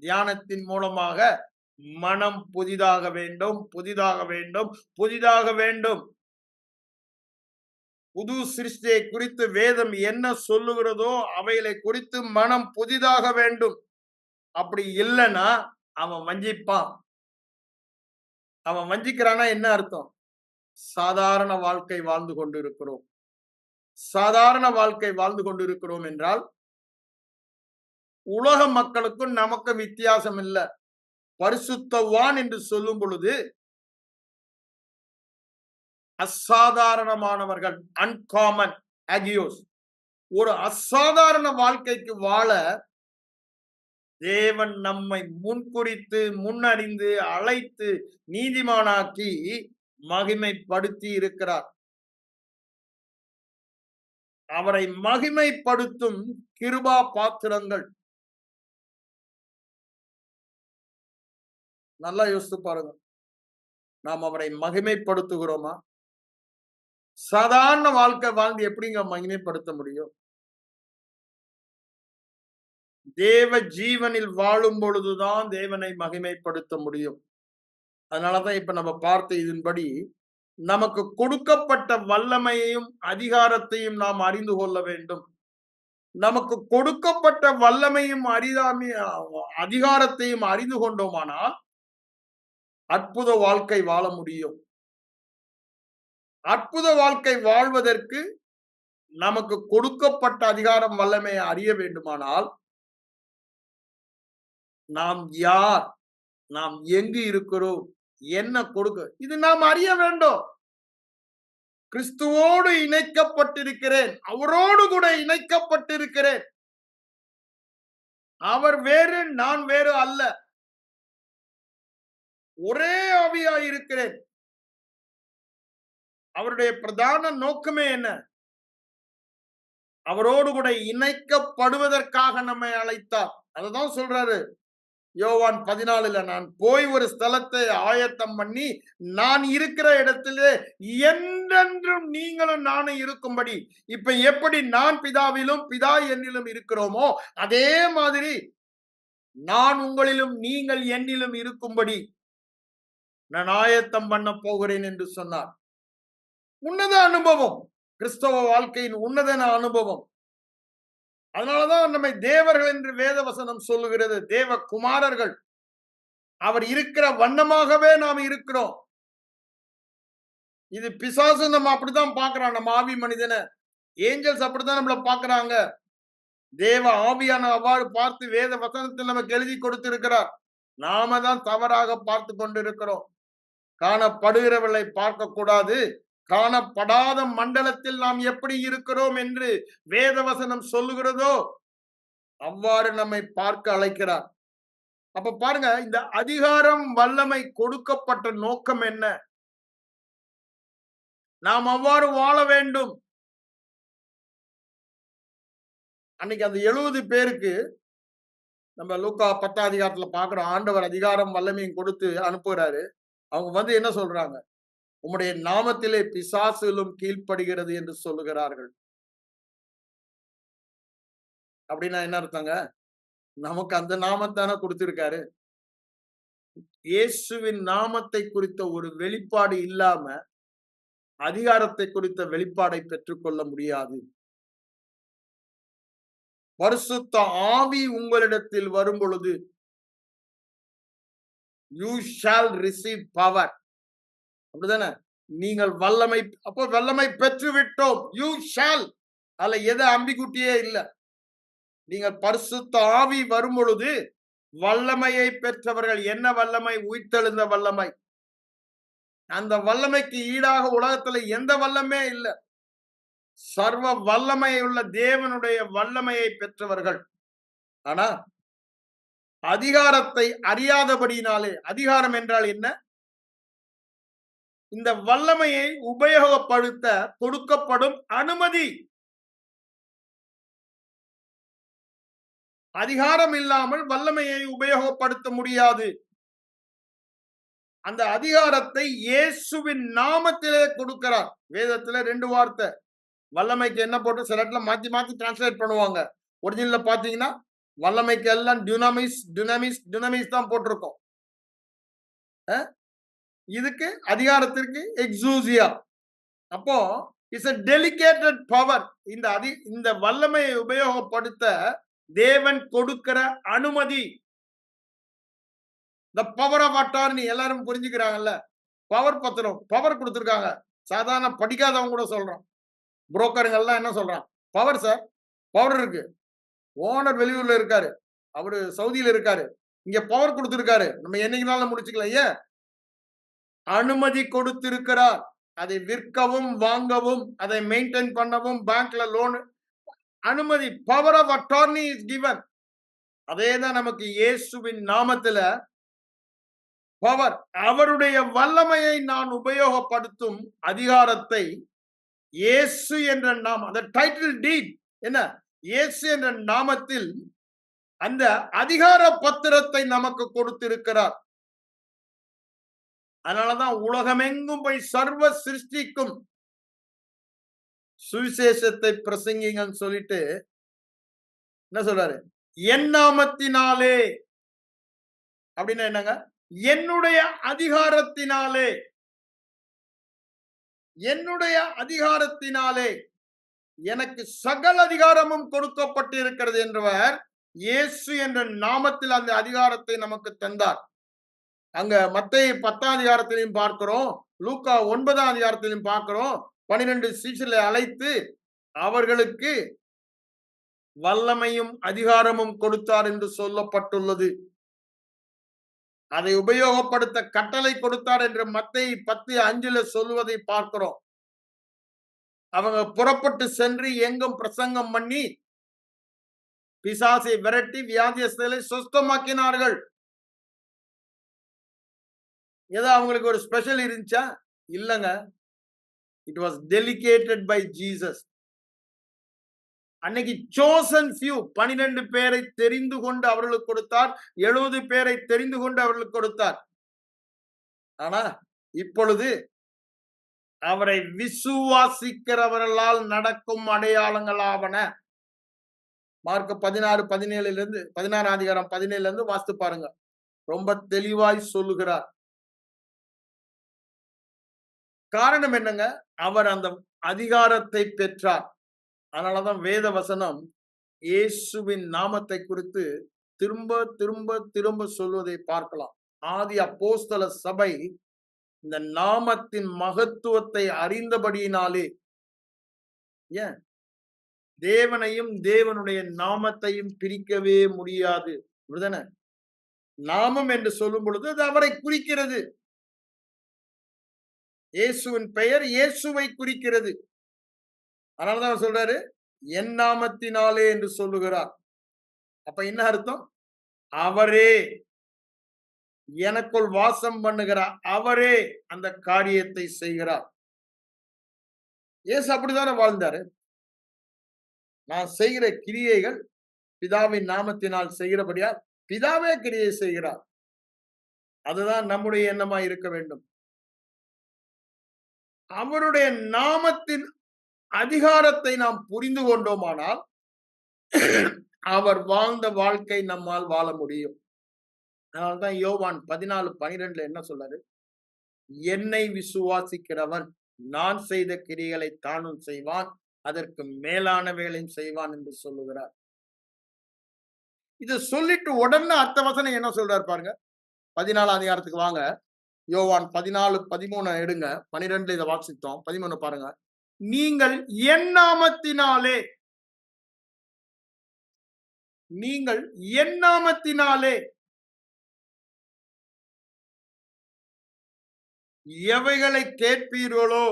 தியானத்தின் மூலமாக மனம் புதிதாக வேண்டும், புதிதாக வேண்டும், புதிதாக வேண்டும். புது சிருஷ்டியை குறித்து வேதம் என்ன சொல்லுகிறதோ அவைகளை குறித்து மனம் புதிதாக வேண்டும். அப்படி இல்லைன்னா அவன் வஞ்சிப்பான். அவன் வஞ்சிக்கிறானா என்ன அர்த்தம்? சாதாரண வாழ்க்கை வாழ்ந்து கொண்டிருக்கிறோம். சாதாரண வாழ்க்கை வாழ்ந்து கொண்டிருக்கிறோம் என்றால் உலக மக்களுக்கும் நமக்கும் வித்தியாசம் இல்லை. பரிசுத்தவான் என்று சொல்லும் பொழுது அசாதாரணமானவர்கள், அன்காமன் அகியோஸ். ஒரு அசாதாரண வாழ்க்கைக்கு வாழ தேவன் நம்மை முன்குறித்து, முன்னறிந்து, அழைத்து, நீதிமானாக்கி மகிமைப்படுத்தி இருக்கிறார். அவரை மகிமைப்படுத்தும் கிருபா பாத்திரங்கள். நல்லா யோசித்து பாருங்க. நாம் அவரை மகிமைப்படுத்துகிறோமா? சாதாரண வாழ்க்கை வாழ்ந்து எப்படிங்க மகிமைப்படுத்த முடியும்? தேவ ஜீவனில் வாழும் பொழுதுதான் தேவனை மகிமைப்படுத்த முடியும். அதனாலதான் இப்ப நம்ம பார்த்த இதன்படி நமக்கு கொடுக்கப்பட்ட வல்லமையையும் அதிகாரத்தையும் நாம் அறிந்து கொள்ள வேண்டும். நமக்கு கொடுக்கப்பட்ட வல்லமையும் அதிகாரத்தையும் அறிந்து கொண்டோமானால் அற்புத வாழ்க்கை வாழ முடியும். அற்புத வாழ்க்கை வாழ்வதற்கு நமக்கு கொடுக்கப்பட்ட அதிகாரம் வல்லமையை அறிய வேண்டுமானால் நாம் யார், நாம் எங்கு இருக்கிறோம், என்ன கொடுக்க, இது நாம் அறிய வேண்டும். கிறிஸ்துவோடு இணைக்கப்பட்டிருக்கிறேன், அவரோடு கூட இணைக்கப்பட்டிருக்கிறேன். அவர் வேறு, நான் வேறு அல்ல. ஒரே ஆவியாய் இருக்கிறேன். அவருடைய பிரதான நோக்கமே என்ன? அவரோடு கூட இணைக்கப்படுவதற்காக நம்மை அழைத்தார். அததான் சொல்றாரு யோவான் 14ல, நான் போய் ஒரு ஸ்தலத்தை ஆயத்தம் பண்ணி நான் இருக்கிற இடத்திலே என்றென்றும் நீங்களும் நானும் இருக்கும்படி, இப்ப எப்படி நான் பிதாவிலும் பிதா என்னிலும் இருக்கிறோமோ அதே மாதிரி நான் உங்களிலும் நீங்கள் என்னிலும் இருக்கும்படி நான் ஆயத்தம் பண்ண போகிறேன் என்று சொன்னார். உன்னத அனுபவம், கிறிஸ்தவ வாழ்க்கையின் உன்னத அனுபவம். அதனாலதான் நம்மை தேவர்கள் என்று வேத வசனம் சொல்லுகிறது. தேவ குமாரர்கள். அவர் இருக்கிற வண்ணமாகவே நாம் இருக்கிறோம். இது பிசாசு நம்ம அப்படித்தான் பார்க்கிறோம். நம்ம ஆவி மனிதனை, ஏஞ்சல்ஸ் அப்படித்தான் நம்மள பார்க்கிறாங்க. தேவ ஆவியான அவ்வாறு பார்த்து வேத வசனத்தில் நமக்கு எழுதி கொடுத்திருக்கிறார். நாம தான் தவறாக பார்த்து கொண்டிருக்கிறோம். காணப்படுகிறவர்களை பார்க்க கூடாது, காணப்படாத மண்டலத்தில் நாம் எப்படி இருக்கிறோம் என்று வேதவசனம் சொல்லுகிறதோ அவ்வாறு நம்மை பார்க்க அழைக்கிறார். அப்ப பாருங்க, இந்த அதிகாரம் வல்லமை கொடுக்கப்பட்ட நோக்கம் என்ன? நாம் அவ்வாறு வாழ வேண்டும். அன்னைக்கு அந்த 70 பேருக்கு நம்ம லூக்கா 10ஆம் அதிகாரத்துல பாக்குறோம். ஆண்டவர் அதிகாரம் வல்லமையும் கொடுத்து அனுப்புகிறாரு. அவங்க வந்து என்ன சொல்றாங்க? உம்முடைய நாமத்திலே பிசாசுகளும் கீழ்ப்படுகிறது என்று சொல்லுகிறார்கள். அப்படின்னா என்ன அர்த்தங்க? நமக்கு அந்த நாமத்தான கொடுத்திருக்காரு. இயேசுவின் நாமத்தை குறித்த ஒரு வெளிப்பாடு இல்லாம அதிகாரத்தை குறித்த வெளிப்பாடை பெற்றுக்கொள்ள முடியாது. பரிசுத்த ஆவி உங்களிடத்தில் வரும் பொழுது you shall receive power. அப்படிதானே? நீங்கள் வல்லமை, அப்போ வல்லமை பெற்று விட்டோம். you shall, அல்ல எது அம்பிகுட்டியே இல்ல. நீங்கள் பரிசுத்த ஆவி வரும் பொழுது வல்லமையை பெற்றவர்கள். என்ன வல்லமை? உயிர்த்தெழுந்த வல்லமை. அந்த வல்லமைக்கு ஈடாக உலகத்துல எந்த வல்லமே இல்ல. சர்வ வல்லமை உள்ள தேவனுடைய வல்லமையை பெற்றவர்கள். ஆனா அதிகாரத்தை அறியாதபடியினாலே, அதிகாரம் என்றால் என்ன? இந்த வல்லமையை உபயோகப்படுத்த கொடுக்கப்படும் அனுமதி. அதிகாரம் இல்லாமல் வல்லமையை உபயோகப்படுத்த முடியாது. அந்த அதிகாரத்தை இயேசுவின் நாமத்திலே கொடுக்கிறார். வேதத்துல 2 வார்த்தை. வல்லமைக்கு என்ன போட்டு சில இடத்துல மாத்தி மாத்தி டிரான்ஸ்லேட் பண்ணுவாங்க. ஒரிஜினல்ல பாத்தீங்கன்னா வல்லமைக்கு எல்லாம் டியூனாமிஸ் டியூனாமிஸ் டியூனாமிஸ் தான் போட்டிருக்கோம். இதுக்கு அதிகாரத்திற்கு எக்ஸூசியா. அப்போ இட்ஸ் a delegated power. இந்த வல்லமையை உபயோகப்படுத்த தேவன் கொடுக்கிற அனுமதி. the power of attorney எல்லாரும் புரிஞ்சுக்கிறாங்கல்ல. பவர் பத்திரம், பவர் கொடுத்திருக்காங்க. சாதாரண படிக்காதவங்க கூட சொல்றான். புரோக்கருங்கெல்லாம் என்ன சொல்றான்? பவர் சார், பவர் இருக்கு. ஓனர் வெளியூர்ல இருக்காரு, அவரு சவுதியில இருக்காரு, இங்க பவர் கொடுத்திருக்காரு, நம்ம என்னைக்குனாலும் முடிச்சுக்கலாம். ஏன்? அனுமதி கொடுத்திருக்கிறார். அதை விற்கவும் வாங்கவும் அதை மெயின்டைன் பண்ணவும் பேங்க்ல லோன் அனுமதி. Power of attorney is given. அதேதான் நமக்கு இயேசுவின் நாமத்துல பவர். அவருடைய வல்லமையை நான் உபயோகப்படுத்தும் அதிகாரத்தை இயேசு என்ற நாமம், அந்த டைட்டில் டீட் என்ன? இயேசு என்ற நாமத்தில் அந்த அதிகார பத்திரத்தை நமக்கு கொடுத்திருக்கிறார். அதனாலதான் உலகமெங்கும் போய் சர்வ சிருஷ்டிக்கும் சுவிசேஷத்தை பிரசங்கிங்கன்னு சொல்லிட்டு என்ன சொல்றாரு? என் நாமத்தினாலே. அப்படின்னா என்னங்க? என்னுடைய அதிகாரத்தினாலே, என்னுடைய அதிகாரத்தினாலே. எனக்கு சகல அதிகாரமும் கொடுக்கப்பட்டு இருக்கிறது என்றவர் இயேசு என்ற நாமத்தில் அந்த அதிகாரத்தை நமக்கு தந்தார். அங்க மத்தேயு 10ஆம் அதிகாரத்திலையும் பார்க்கிறோம், லூக்கா 9ஆம் அதிகாரத்திலையும் பார்க்கிறோம். 12 சீஷர்களை அழைத்து அவர்களுக்கு வல்லமையும் அதிகாரமும் கொடுத்தார் என்று சொல்லப்பட்டுள்ளது. அதை உபயோகப்படுத்த கட்டளை கொடுத்தார் என்று மத்தேயு 10:5 சொல்வதை பார்க்கிறோம். அவங்க புறப்பட்டு சென்று எங்கும் பிரசங்கம் பண்ணி பிசாசை விரட்டி வியாதியஸ்தர்களை சுஸ்தமாக்கினார்கள். ஏதோ அவங்களுக்கு ஒரு ஸ்பெஷல் இருந்துச்சா? இல்லங்க. It was dedicated by Jesus. அன்னைக்கு chosen few 12 பேரை தெரிந்து கொண்டு அவர்களுக்கு கொடுத்தார். 70 பேரை தெரிந்து கொண்டு அவர்களுக்கு கொடுத்தார். ஆனா இப்பொழுது அவரை விசுவாசிக்கிறவர்களால் நடக்கும் அடையாளங்களாவன. மார்க் 16:17 16ஆம் அதிகாரம் 17 வாசித்து பாருங்க. ரொம்ப தெளிவாய் சொல்லுகிறார். காரணம் என்னங்க? அவர் அந்த அதிகாரத்தை பெற்றார். அதனாலதான் வேத வசனம் இயேசுவின் நாமத்தை குறித்து திரும்ப திரும்ப திரும்ப சொல்வதை பார்க்கலாம். ஆதி அப்போஸ்தல சபை இந்த நாமத்தின் மகத்துவத்தை அறிந்தபடியினாலே, ஏன் தேவனையும் தேவனுடைய நாமத்தையும் பிரிக்கவே முடியாது. நாமம் என்று சொல்லும் பொழுது அது அவரை குறிக்கிறது. இயேசுவின் பெயர் இயேசுவை குறிக்கிறது. அதனாலதான் சொல்றாரு என் நாமத்தினாலே என்று சொல்லுகிறார். அப்ப என்ன அர்த்தம்? அவரே எனக்குள் வாசம் பண்ணுகிறார், அவரே அந்த காரியத்தை செய்கிறார். இயேசு அப்படித்தானே வாழ்ந்தாரு. நான் செய்கிற கிரியைகள் பிதாவின் நாமத்தினால் செய்கிறபடியா பிதாவே கிரியை செய்கிறார். அதுதான் நம்முடைய எண்ணமா இருக்க வேண்டும். அவருடைய நாமத்தின் அதிகாரத்தை நாம் புரிந்து கொண்டோமானால் அவர் வாழ்ந்த வாழ்க்கை நம்மால் வாழ முடியும். அதனால்தான் யோவான் 14:12 என்ன சொல்றாரு? என்னை விசுவாசிக்கிறவன் நான் செய்த கிரிகளை தானும் செய்வான், அதற்கு மேலானவைகளையும் செய்வான் என்று சொல்லுகிறார். இது சொல்லிட்டு உடனே அர்த்த வசனம் என்ன சொல்றாரு பாருங்க. 14ஆம் அதிகாரத்துக்கு வாங்க. யோவான் 14:13 எடுங்க. 12 இதை வாசித்தோம். 13 பாருங்க. நீங்கள் என் நாமத்தினாலே எவைகளை கேட்பீர்களோ,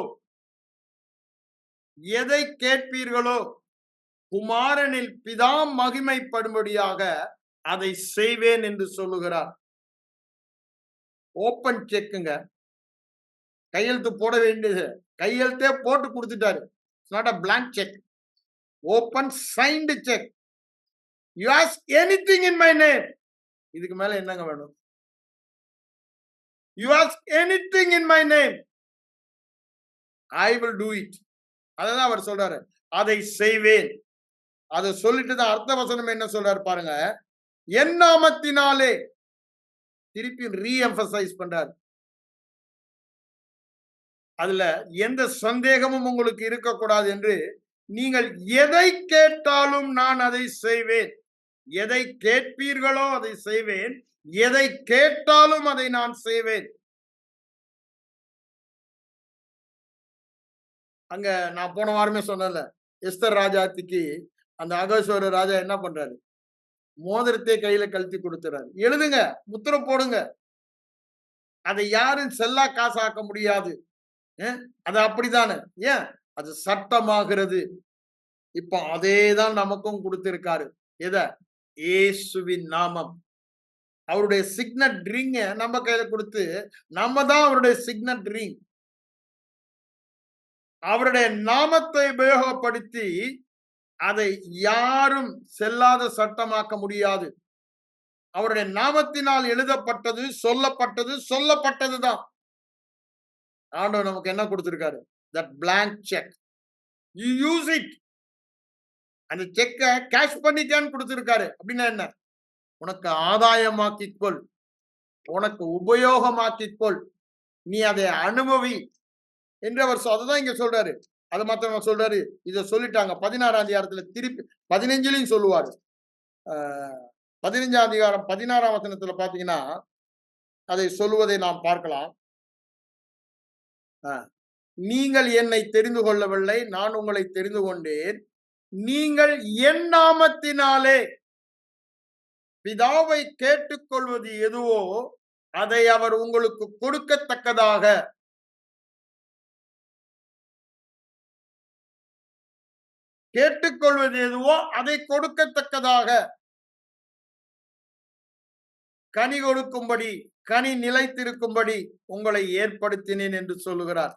எதை கேட்பீர்களோ குமாரனில் பிதா மகிமைப்படும்படியாக அதை செய்வேன் என்று சொல்லுகிறார். ஓப்பன் செக்குங்க. கையெழுத்து போட வேண்டியது கையெழுத்தே போட்டு கொடுத்துட்டாரு. It's not a blank check. Open signed check. You ask anything in my name. இதுக்கு மேல என்னங்க வேணும்? You ask anything in my name, I will do it. அதான் அவர் சொல்றாரு, அதை செய்வேன். அதை சொல்லிட்டு தான் அர்த்த வசனம் என்ன சொல்றாரு பாருங்க. என் நாமத்தினாலே, திருப்பி ரீஎம்பசைஸ் பண்றாரு. அதுல எந்த சந்தேகமும் உங்களுக்கு இருக்கக்கூடாது என்று, நீங்கள் எதை கேட்டாலும் நான் அதை செய்வேன். எதை கேட்பீர்களோ அதை செய்வேன், எதை கேட்டாலும் அதை நான் செய்வேன். அங்க நான் போன வாரமே சொன்னேன்ல, எஸ்தர் ராஜாத்திக்கு அந்த அகஸ்வேரு ராஜா என்ன பண்றாரு? மோதிரத்தை கையில கழட்டி கொடுத்துறாரு. எழுதுங்க, முத்திரை போடுங்க. அதை யாரும் செல்லா காசாக்க முடியாது. அது அப்படித்தானே? ஏன் அது சட்டமாகிறது. இப்ப அதேதான் நமக்கும் கொடுத்திருக்காரு. எத? இயேசுவின் நாமம். அவருடைய சிக்னட் ரிங்க நம்ம கையில கொடுத்து, நம்ம தான் அவருடைய சிக்னட் ரிங். அவருடைய நாமத்தை உபயோகப்படுத்தி அதை யாரும் செல்லாத சட்டமாக்க முடியாது. அவருடைய நாமத்தினால் எழுதப்பட்டது, சொல்லப்பட்டதுதான். ஆண்டவர் நமக்கு என்ன கொடுத்திருக்காரு? That blank check. You use it. அந்த செக்க கேஷ் பண்ணிக்கான்னு கொடுத்திருக்காரு. அப்படின்னா என்ன? உனக்கு ஆதாயமாக்கிக்கொள், உனக்கு உபயோகமாக்கிக்கொள், நீ அதை அனுபவி என்று அவர் அதுதான் இங்க சொல்றாரு. அது மாத்திரம் சொல்றாரு. இத சொல்லிட்டாங்க 16ஆம் அதிகாரத்துல திருப்பி 15லயும் சொல்லுவாரு. 15ஆம் அதிகாரம் 16ஆம் வசனத்துல பாத்தீங்கன்னா அதை சொல்லுவதை நாம் பார்க்கலாம். நீங்கள் என்னை தெரிந்து கொள்ளவில்லை, நான் உங்களை தெரிந்து கொண்டேன். நீங்கள் என் நாமத்தினாலே பிதாவை கேட்டுக்கொள்வது எதுவோ அதை அவர் உங்களுக்கு கொடுக்கத்தக்கதாக கேட்டுக்கொள்வது எதுவோ அதை கொடுக்கத்தக்கதாக கனி கொடுக்கும்படி, கனி நிலைத்திருக்கும்படி உங்களை ஏற்படுத்தினேன் என்று சொல்லுகிறார்.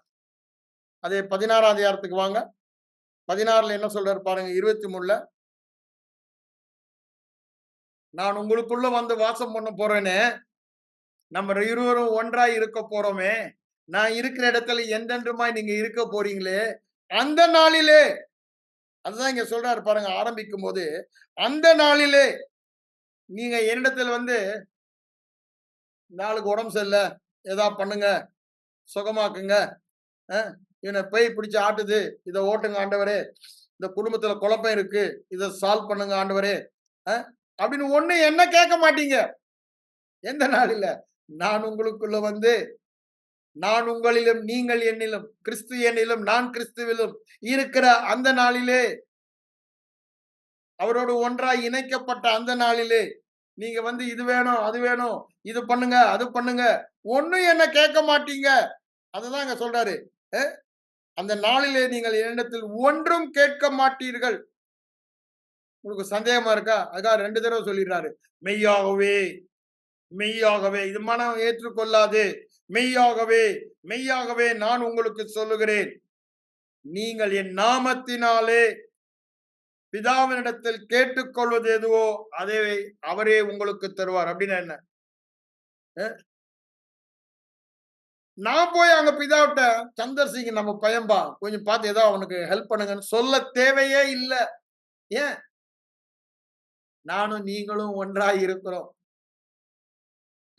அதே 16ஆம் அதிகாரத்துக்கு வாங்க. 16ல என்ன சொல்றாரு பாருங்க. 23ல நான் உங்களுக்குள்ள வந்து வாசம் பண்ண போறேனே, நம்ம இருவரும் ஒன்றாய் இருக்க போறோமே, நான் இருக்கிற இடத்துல என்றென்றுமாய் நீங்க இருக்க போறீங்களே, அந்த நாளிலே, அதுதான் இங்க சொல்றாரு பாருங்க ஆரம்பிக்கும் போது, அந்த நாளிலே நீங்க என்னிடத்தில் வந்து நாளுக்கு உடம்பு சரியில்ல, ஏதா பண்ணுங்க, சுகமாக்குங்க, இவனை பேய் பிடிச்சு ஆட்டுது, இதை ஓட்டுங்க ஆண்டவரே, இந்த குடும்பத்துல குழப்பம் இருக்கு, இதை சால்வ் பண்ணுங்க ஆண்டவரே அப்படின்னு ஒண்ணு என்ன கேட்க மாட்டீங்க. எந்த நாளில? நான் உங்களுக்குள்ள வந்து நான் உங்களிலும் நீங்கள் என்னிலும் கிறிஸ்து என்னிலும் நான் கிறிஸ்துவிலும் இருக்கிற அந்த நாளிலே, அவரோடு ஒன்றாய் இணைக்கப்பட்ட அந்த நாளிலே நீங்க வந்து இது வேணும் அது வேணும், இது பண்ணுங்க அது பண்ணுங்க, ஒண்ணும் என்ன கேட்க மாட்டீங்க. அதுதான் இங்க சொல்றாரு. அந்த நாளிலே நீங்கள் என்னிடத்தில் ஒன்றும் கேட்க மாட்டீர்கள். உங்களுக்கு சந்தேகமா இருக்கா? அதுக்காக 2 தடவை சொல்லிடுறாரு. மெய்யாகவே மெய்யாகவே, இது மனம் ஏற்றுக்கொள்ளாது. மெய்யாகவே மெய்யாகவே நான் உங்களுக்கு சொல்லுகிறேன், நீங்கள் என் நாமத்தினாலே பிதாவினிடத்தில் கேட்டுக்கொள்வது எதுவோ அதை அவரே உங்களுக்கு தருவார். அப்படின்னா என்ன? நான் போய் அங்க பிதாவிட்ட சந்தர் சிங் நம்ம பையன்பா கொஞ்சம் பார்த்து ஏதோ அவனுக்கு ஹெல்ப் பண்ணுங்கன்னு சொல்ல தேவையே இல்லை. ஏன்? நானும் நீங்களும் ஒன்றாய் இருக்கிறோம்.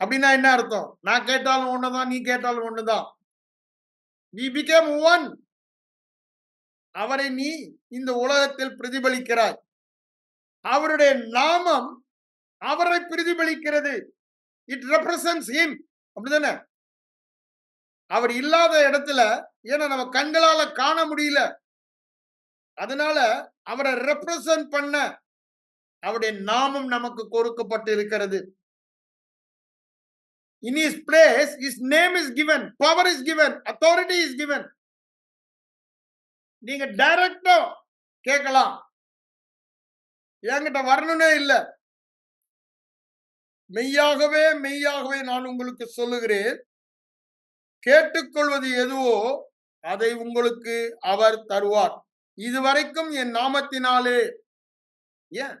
அப்படின்னா என்ன அர்த்தம்? நான் கேட்டாலும் ஒண்ணுதான், நீ கேட்டாலும் ஒண்ணுதான். we became one. அவரை நீ இந்த உலகத்தில் பிரதிபலிக்கிறாய். அவருடைய நாமம் அவரை பிரதிபலிக்கிறது. It represents him. அப்படிதானே? அவர் இல்லாத இடத்துல ஏன்னா நம்ம கண்களால காண முடியல, அதனால அவரை ரெப்ரசன்ட் பண்ண அவருடைய நாமம் நமக்கு கொடுக்கப்பட்டு இருக்கிறது. In his place, his name is given, power is given, authority is given. நீங்க டைரக்டா கேட்கலாம், என்கிட்ட வரணும்னே இல்லை. மெய்யாகவே மெய்யாகவே நான் உங்களுக்கு சொல்லுகிறேன், கேட்டுக்கொள்வது எதுவோ அதை உங்களுக்கு அவர் தருவார். இதுவரைக்கும் என் நாமத்தினாலே, ஏன்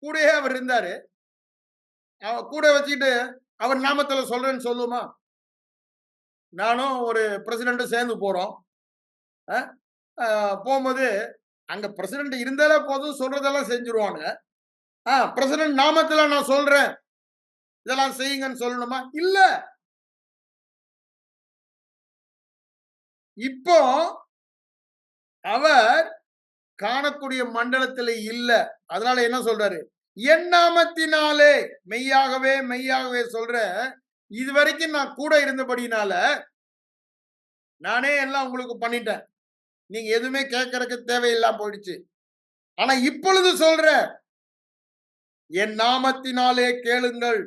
கூடயே அவர் இருந்தாரு, கூட வச்சுக்கிட்டு அவர் நாமத்துல சொல்றேன்னு சொல்லுமா? நானும் ஒரு பிரசிடண்ட் சேர்ந்து போறோம். போகும்போது அங்க பிரசிடண்ட் இருந்தாலே போதும், சொல்றதெல்லாம் செஞ்சிருவாங்க. பிரசிடண்ட் நாமத்துல நான் சொல்றேன் இதெல்லாம் செய்யுங்கன்னு சொல்லணுமா? இல்ல. இப்போ அவர் காணக்கூடிய மண்டலத்தில் இல்ல. அதனால என்ன சொல்றாரு? என் நாமத்தினாலே மெய்யாகவே மெய்யாகவே சொல்ற, இதுவரைக்கும் நான் கூட இருந்தபடினால நானே எல்லாம் உங்களுக்கு பண்ணிட்டேன், நீங்க எதுவுமே கேட்கறதுக்கு தேவையில்லாம போயிடுச்சு. ஆனா இப்பொழுது சொல்ற, என் நாமத்தினாலே கேளுங்கள்,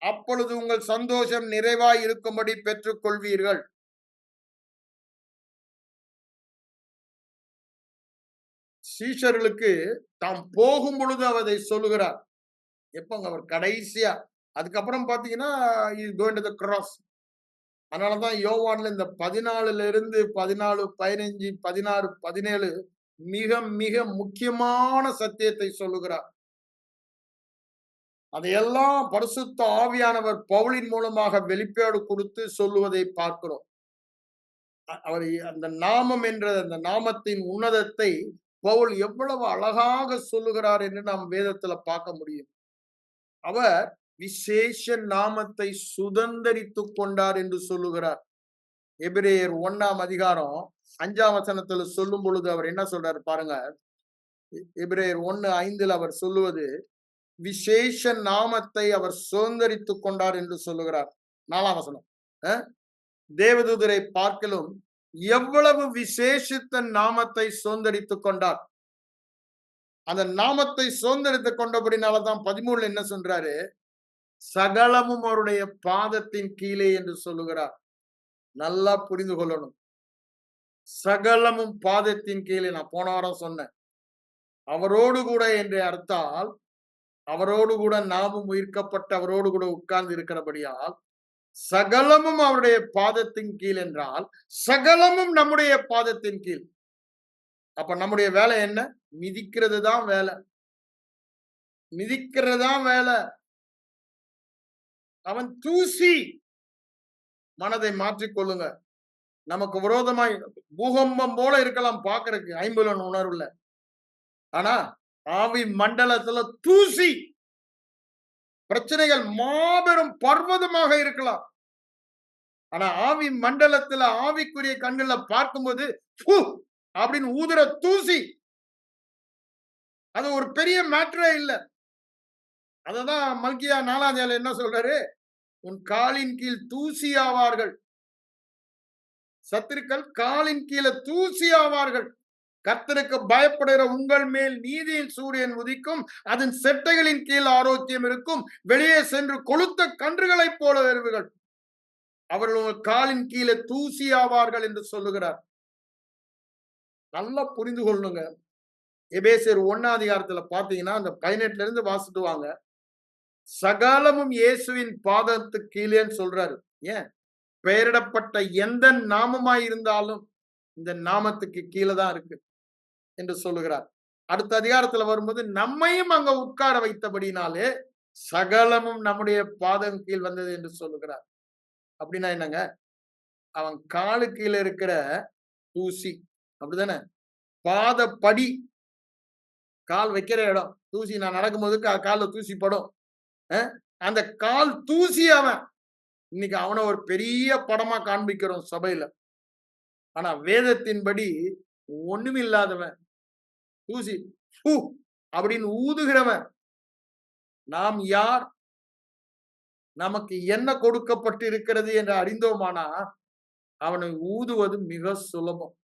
அப்பொழுது உங்கள் சந்தோஷம் நிறைவாய் இருக்கும்படி பெற்றுக் கொள்வீர்கள். சீஷர்களுக்கு தாம் போகும் பொழுது அவரை சொல்லுகிறார். எப்பங்க? அவர் கடைசியா, அதுக்கப்புறம் பாத்தீங்கன்னா கிராஸ். அதனாலதான் யோவான்ல இந்த 14ல இருந்து 14, 15, 16, 17 மிக மிக முக்கியமான சத்தியத்தை சொல்லுகிறார். அதையெல்லாம் பரிசுத்த ஆவியானவர் பவுலின் மூலமாக வெளிப்பாடு கொடுத்து சொல்லுவதை பார்க்கிறோம். அவர் அந்த நாமம் என்ற அந்த நாமத்தின் உன்னதத்தை பவுல் எவ்வளவு அழகாக சொல்லுகிறார் என்று நாம் வேதத்துல பார்க்க முடியும். அவர் விசேஷ நாமத்தை சுதந்தரித்துக் கொண்டார் என்று சொல்லுகிறார். எபிரேயர் 1 5 சொல்லும் பொழுது அவர் என்ன சொல்றாரு பாருங்க. எபிரேயர் 1:5 அவர் சொல்லுவது, விசேஷ நாமத்தை அவர் சுதந்தரித்துக் கொண்டார் என்று சொல்லுகிறார். 4 தேவதூதரை பார்க்கலும் எவ்வளவு விசேஷித்த நாமத்தை சுதந்தரித்துக் கொண்டார். அந்த நாமத்தை சுதந்தரித்துக் கொண்டபடினாலதான் 13 என்ன சொல்றாரு, சகலமும் அவருடைய பாதத்தின் கீழே என்று சொல்லுகிறார். நல்லா புரிந்து கொள்ளணும். சகலமும் பாதத்தின் கீழே. நான் போன வாரம் சொன்னேன், அவரோடு கூட என்று அர்த்தால் அவரோடு கூட நாமும் உயிர்க்கப்பட்டு அவரோடு கூட உட்கார்ந்து இருக்கிறபடியால் சகலமும் அவருடைய பாதத்தின் கீழ் என்றால் சகலமும் நம்முடைய பாதத்தின் கீழ். அப்ப நம்முடைய வேலை என்ன? மிதிக்கிறது தான் வேலை, மிதிக்கிறது தான் வேலை. அவன் தூசி. மனதை மாற்றிக்கொள்ளுங்க. நமக்கு விரோதமாய் பூகம்பம் போல இருக்கலாம் பாக்குறதுக்கு, ஐம்புலன் உணர்வுல. ஆனா ஆவி மண்டலத்துல தூசி. பிரச்சனைகள் மாபெரும் பர்வதமாக இருக்கலாம். ஆனா ஆவி மண்டலத்துல ஆவிக்குரிய கண்கள்ல பார்க்கும்போது அப்படின்னு ஊதுற தூசி. அது ஒரு பெரிய மேட்டரே இல்லை. அததான் மல்கியா 4 என்ன சொல்றாரு, உன் காலின் கீழ் தூசி ஆவார்கள். சத்துருக்கள் காலின் கீழே தூசி ஆவார்கள். கர்த்தருக்கு பயப்படுகிற உங்கள் மேல் நீதியின் சூரியன் உதிக்கும், அதன் செட்டைகளின் கீழ் ஆரோக்கியம் இருக்கும். வெளியே சென்று கொளுத்த கன்றுகளைப் போல வருவீர்கள். அவர்கள் உங்கள் காலின் கீழே தூசி ஆவார்கள் என்று சொல்லுகிறார். நல்லா புரிந்து கொள்ளுங்க. எபேசியர் 1 பாத்தீங்கன்னா அந்த 18 வாசிட்டு வாங்க. சகலமும் இயேசுவின் பாதத்துக்கு கீழேன்னு சொல்றாரு. ஏன்? பெயரிடப்பட்ட எந்த நாமமாய் இருந்தாலும் இந்த நாமத்துக்கு கீழே தான் இருக்கு என்று சொல்லுகிறார். அடுத்த அதிகாரத்துல வரும்போது நம்மையும் அங்க உட்கார வைத்தபடினாலே சகலமும் நம்முடைய பாதம் கீழ் வந்தது என்று சொல்லுகிறார். அப்படின்னா என்னங்க? அவன் காலு கீழே இருக்கிற தூசி, அப்படிதானே? பாதப்படி, கால் வைக்கிற இடம் தூசி. நான் நடக்கும்போது கால்ல தூசி படும். அந்த கால் தூசி. அவன் இன்னைக்கு அவனை ஒரு பெரிய படமா காண்பிக்கிறோம் சபையில. ஆனா வேதத்தின்படி ஒண்ணுமில்லாதவன், தூசி அப்படின்னு ஊதுகிறவன். நாம் யார், நமக்கு என்ன கொடுக்கப்பட்டு இருக்கிறது என்று அறிந்தோமானா அவனை ஊதுவது மிக சுலபம்.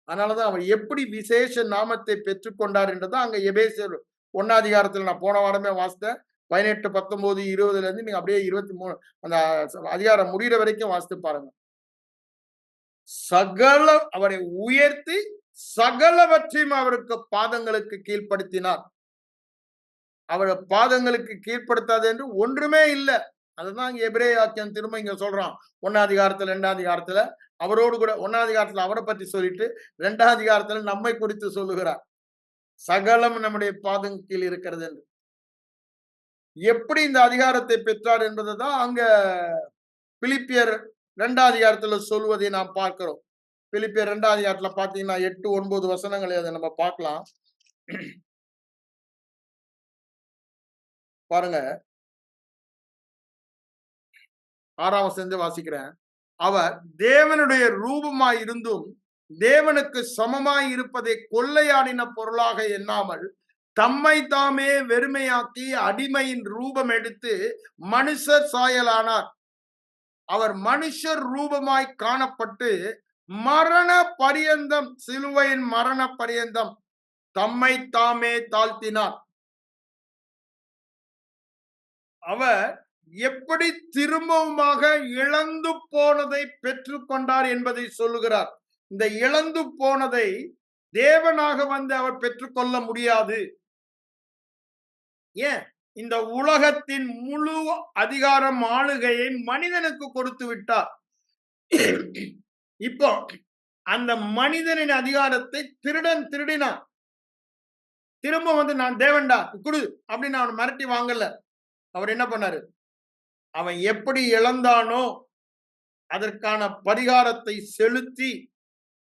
அதனாலதான் அவன் எப்படி விசேஷ நாமத்தை பெற்றுக்கொண்டார் என்றதான் அங்க எபேசியர் 1 நான் போன வாரமே வாசித்தேன். 18, 19, 20 இருந்து நீங்க அப்படியே 23 அந்த அதிகாரம் முடிகிற வரைக்கும் வாசித்து பாருங்க. சகல அவரை உயர்த்தி சகலவற்றையும் அவருக்கு பாதங்களுக்கு கீழ்ப்படுத்தினார். அவரை பாதங்களுக்கு கீழ்ப்படுத்தாது என்று ஒன்றுமே இல்லை. அதுதான் எபிரேய வாக்கியம் திரும்ப இங்க சொல்றான். 1 2 அவரோடு கூட 1 அவரை பற்றி சொல்லிட்டு 2 நம்மை குறித்து சொல்லுகிறார். சகலம் நம்முடைய பாதம் கீழ் இருக்கிறது என்று. எப்படி இந்த அதிகாரத்தை பெற்றார் என்பதுதான் அங்க பிலிப்பியர் 2 சொல்வதை நாம் பார்க்கிறோம். பிலிப்பியர் 2 பாத்தீங்கன்னா 8, 9 வசனங்களை அதை நம்ம பார்க்கலாம். பாருங்க, 6 வசனத்தை வாசிக்கிறேன். அவர் தேவனுடைய ரூபமாய் இருந்தும் தேவனுக்கு சமமாய் இருப்பதை கொள்ளையாடின பொருளாக எண்ணாமல் தம்மை தாமே வெறுமையாக்கி அடிமையின் ரூபம் எடுத்து மனுஷர் சாயலானார். அவர் மனுஷர் ரூபமாய் காணப்பட்டு மரண பரியந்தம், சிலுவையின் மரண பரியந்தம் தம்மை தாமே தாழ்த்தினார். அவர் எப்படி திரும்பவுமாக இழந்து போனதை பெற்றுக்கொண்டார் என்பதை சொல்லுகிறார். இந்த இழந்து போனதை தேவனாக வந்து அவர் பெற்றுக்கொள்ள முடியாது. ஏன்? இந்த உலகத்தின் முழு அதிகாரம், ஆளுகையை மனிதனுக்கு கொடுத்து விட்டார். இப்போ அந்த மனிதனின் அதிகாரத்தை திருடன் திருடினான். திரும்ப வந்து நான் தேவன்டா குடு அப்படின்னு அவன் மிரட்டி வாங்கல. அவர் என்ன பண்ணாரு? அவன் எப்படி இழந்தானோ அதற்கான பரிகாரத்தை செலுத்தி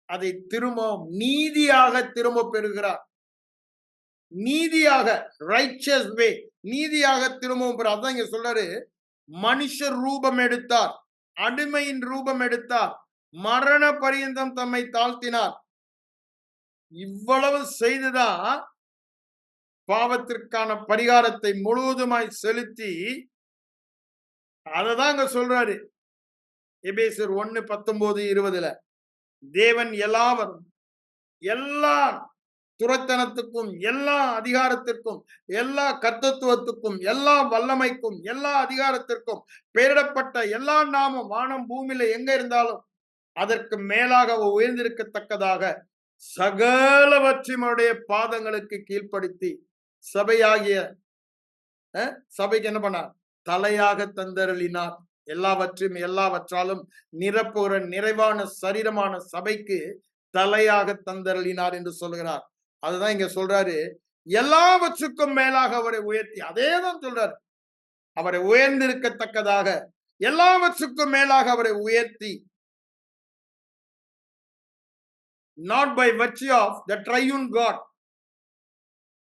அதை திரும்ப நீதியாக திரும்ப பெறுகிறார். நீதியாக, ரைச்சஸ் வே, நீதியாக திரும்பவும் பெற. அதான் இங்க சொல்றாரு, மனுஷர் ரூபம் எடுத்தார். அடிமையின் ரூபம் எடுத்தார், மரண பரியந்தம் தம்மை தாழ்த்தினார். இவ்வளவு செய்துதான் பாவத்திற்கான பரிகாரத்தை முழுவதுமாய் செலுத்தி, அததான் அங்க சொல்றாரு எபேசியர் 1:19-20 தேவன் எல்லாவரும் எல்லா துரைத்தனத்துக்கும், எல்லா அதிகாரத்திற்கும், எல்லா கர்த்தத்துவத்துக்கும், எல்லா வல்லமைக்கும், எல்லா அதிகாரத்திற்கும் பெயரிடப்பட்ட எல்லா நாமம் வானம் பூமியில எங்க இருந்தாலும் அதற்கு மேலாக உயர்ந்திருக்கத்தக்கதாக சகலவற்றையுடைய பாதங்களுக்கு கீழ்ப்படுத்தி சபையாகிய சபைக்கு என்ன பண்ணார்? தலையாக தந்தருளினார். எல்லாவற்றையும் எல்லாவற்றாலும் நிரப்புகிற நிறைவான சரீரமான சபைக்கு தலையாக தந்தருளினார் என்று சொல்கிறார். அதுதான் இங்க சொல்றாரு, எல்லாவற்றுக்கும் மேலாக அவரை உயர்த்தி. அதேதான் சொல்றாரு, அவரை உயர்ந்திருக்கத்தக்கதாக எல்லாவற்றுக்கும் மேலாக அவரை உயர்த்தி, not by virtue of the triune God.